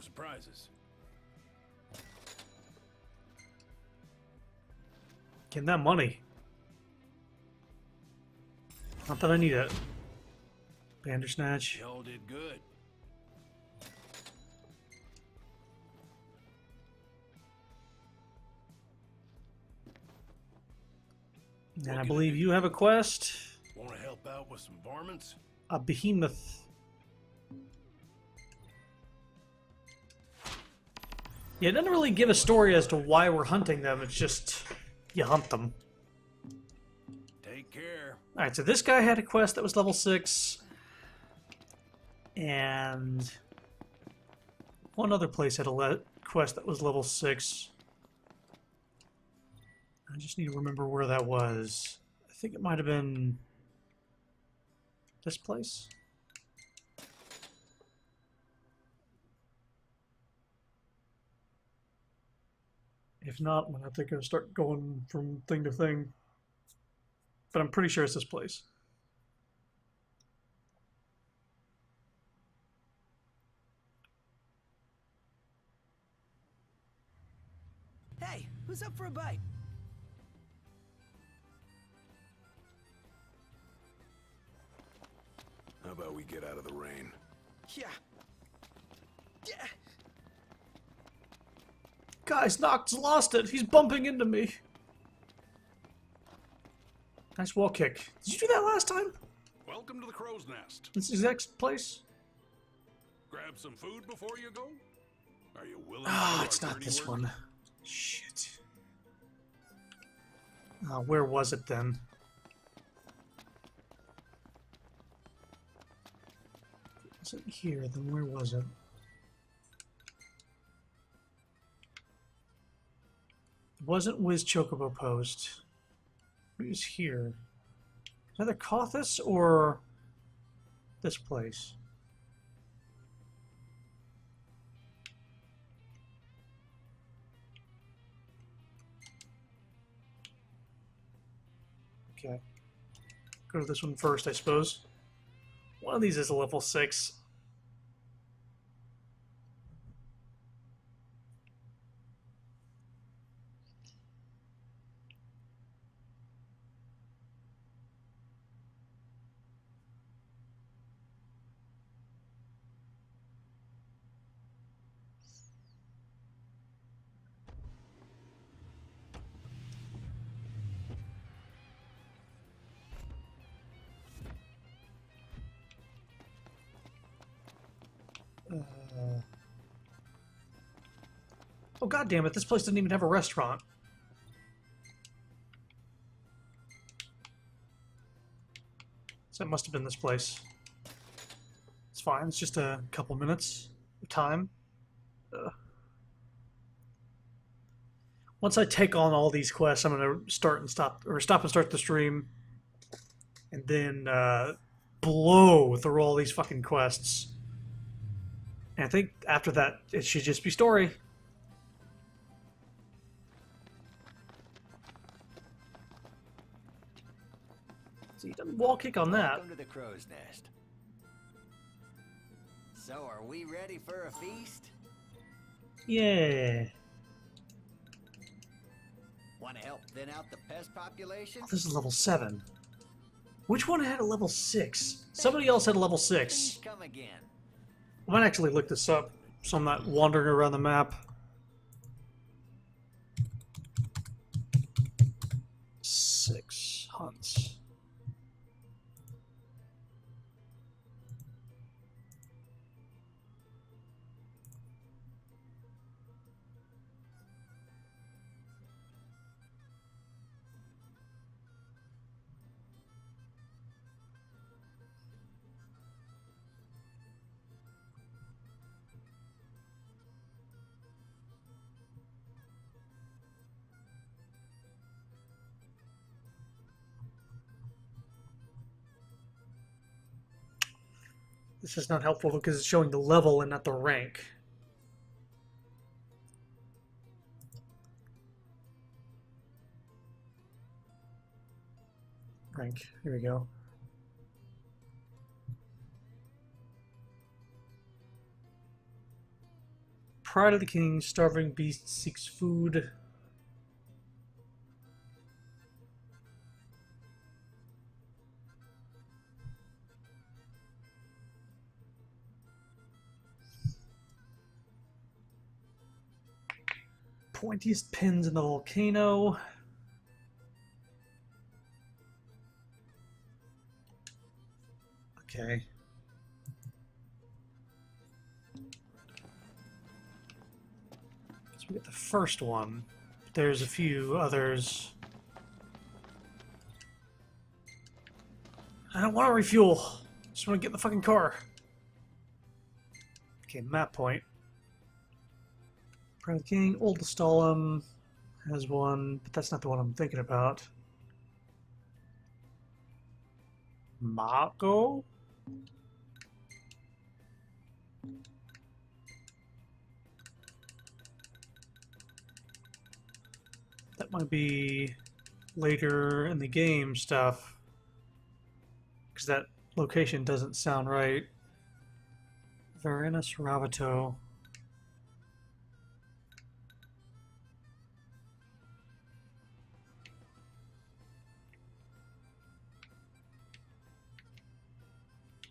surprises. Getting that money. Not that I need it. Bandersnatch. Y'all did good. And I believe you have a quest. Want to help out with some varmints? A behemoth. Yeah, it doesn't really give a story as to why we're hunting them. It's just you hunt them. Take care. Alright, so this guy had a quest that was level 6. And one other place had a quest that was level 6. I just need to remember where that was. I think it might have been this place. If not, I'm going to have to go start going from thing to thing. But I'm pretty sure it's this place. Hey, who's up for a bite? How about we get out of the rain? Yeah. Yeah. Guys, Nox lost it. He's bumping into me. Nice wall kick. Did you do that last time? Welcome to the Crow's Nest. This exact place? Grab some food before you go? Are you willing Ah, to do it's our not dirty this work? one. Shit. Where was it then? If it wasn't here, then where was it? It wasn't Wiz Chocobo Post. It was here. Either Kothis or this place. Okay. Go to this one first, I suppose. One of these is a level 6. Oh, god damn it, this place doesn't even have a restaurant. So it must have been this place. It's fine, it's just a couple minutes of time. Once I take on all these quests, I'm gonna stop and start the stream, and then blow through all these fucking quests. And I think after that, it should just be story. So you done wall kick on that. Welcome to the Crow's Nest. So, are we ready for a feast? Yeah. Want to help thin out the pest population? Oh, this is level 7. Which one had a level 6? Somebody else had a level 6. Please come again. I might actually look this up so I'm not wandering around the map. 6 hunts. This is not helpful because it's showing the level and not the rank. Rank. Here we go. Pride of the king, starving beast seeks food. Pointiest pins in the volcano. Okay. So we get the first one. There's a few others. I don't want to refuel. Just want to get in the fucking car. Okay, map point. Pride of the King, Old Stalin has one, but that's not the one I'm thinking about. Mako? That might be later in the game stuff, because that location doesn't sound right. Varanus Ravito.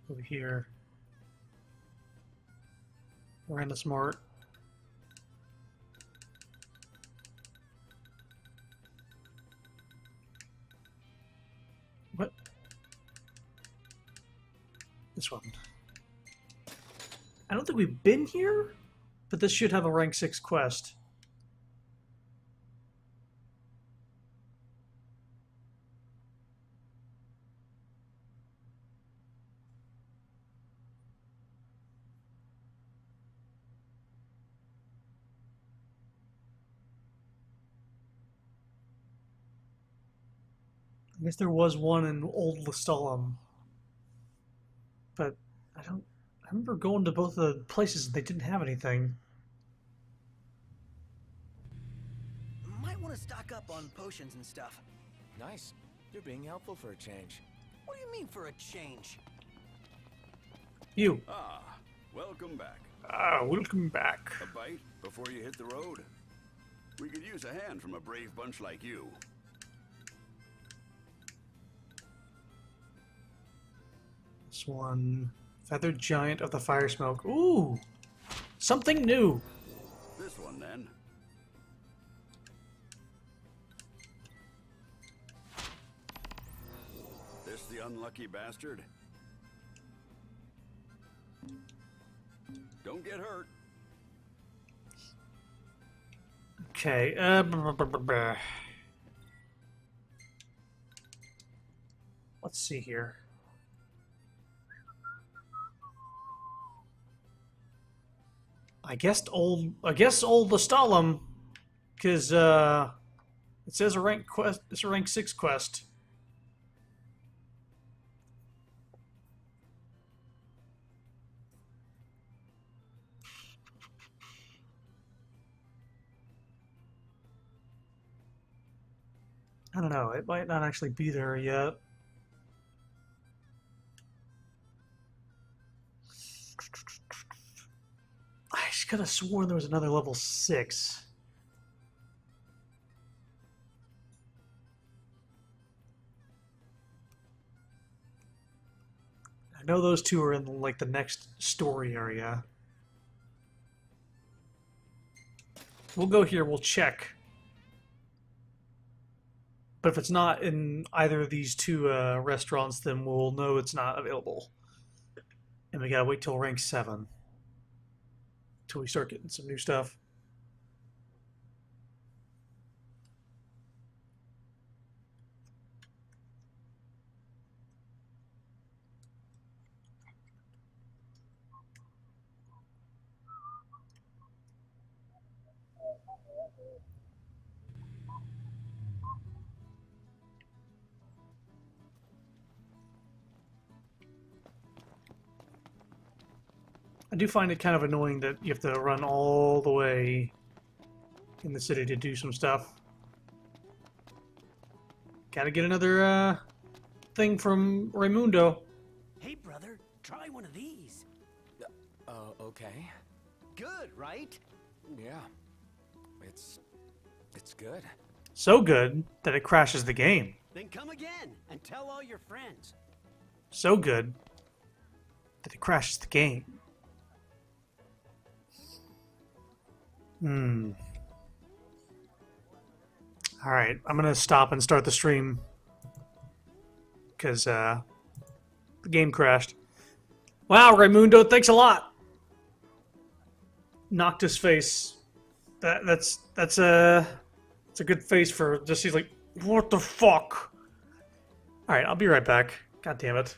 Over here. Varanus Mart. What? This one. I don't think we've been here, but this should have a rank 6 quest. I guess there was one in Old Lestalem, but I remember going to both of the places and they didn't have anything. Might want to stock up on potions and stuff. Nice. You're being helpful for a change. What do you mean for a change? You. Ah, welcome back. Ah, welcome back. A bite before you hit the road? We could use a hand from a brave bunch like you. This one. Feathered Giant of the Fire Smoke. Ooh! Something new! This one, then. This the unlucky bastard? Don't get hurt. Okay, let's see here. I guess old Lestalem, because it says a rank quest. It's a rank 6 quest. I don't know. It might not actually be there yet. I just could have sworn there was another level 6. I know those two are in like the next story area. We'll go here, we'll check. But if it's not in either of these two restaurants, then we'll know it's not available. And we gotta wait till rank 7. Till we start getting some new stuff. I do find it kind of annoying that you have to run all the way in the city to do some stuff. Gotta get another thing from Raimundo. Hey, brother, try one of these. Okay. Good, right? Yeah. It's good. So good that it crashes the game. Then come again and tell all your friends. So good that it crashes the game. Alright, I'm gonna stop and start the stream. Because, the game crashed. Wow, Raimundo, thanks a lot! Knocked his face. That's a good face for just, he's like, what the fuck? Alright, I'll be right back. God damn it.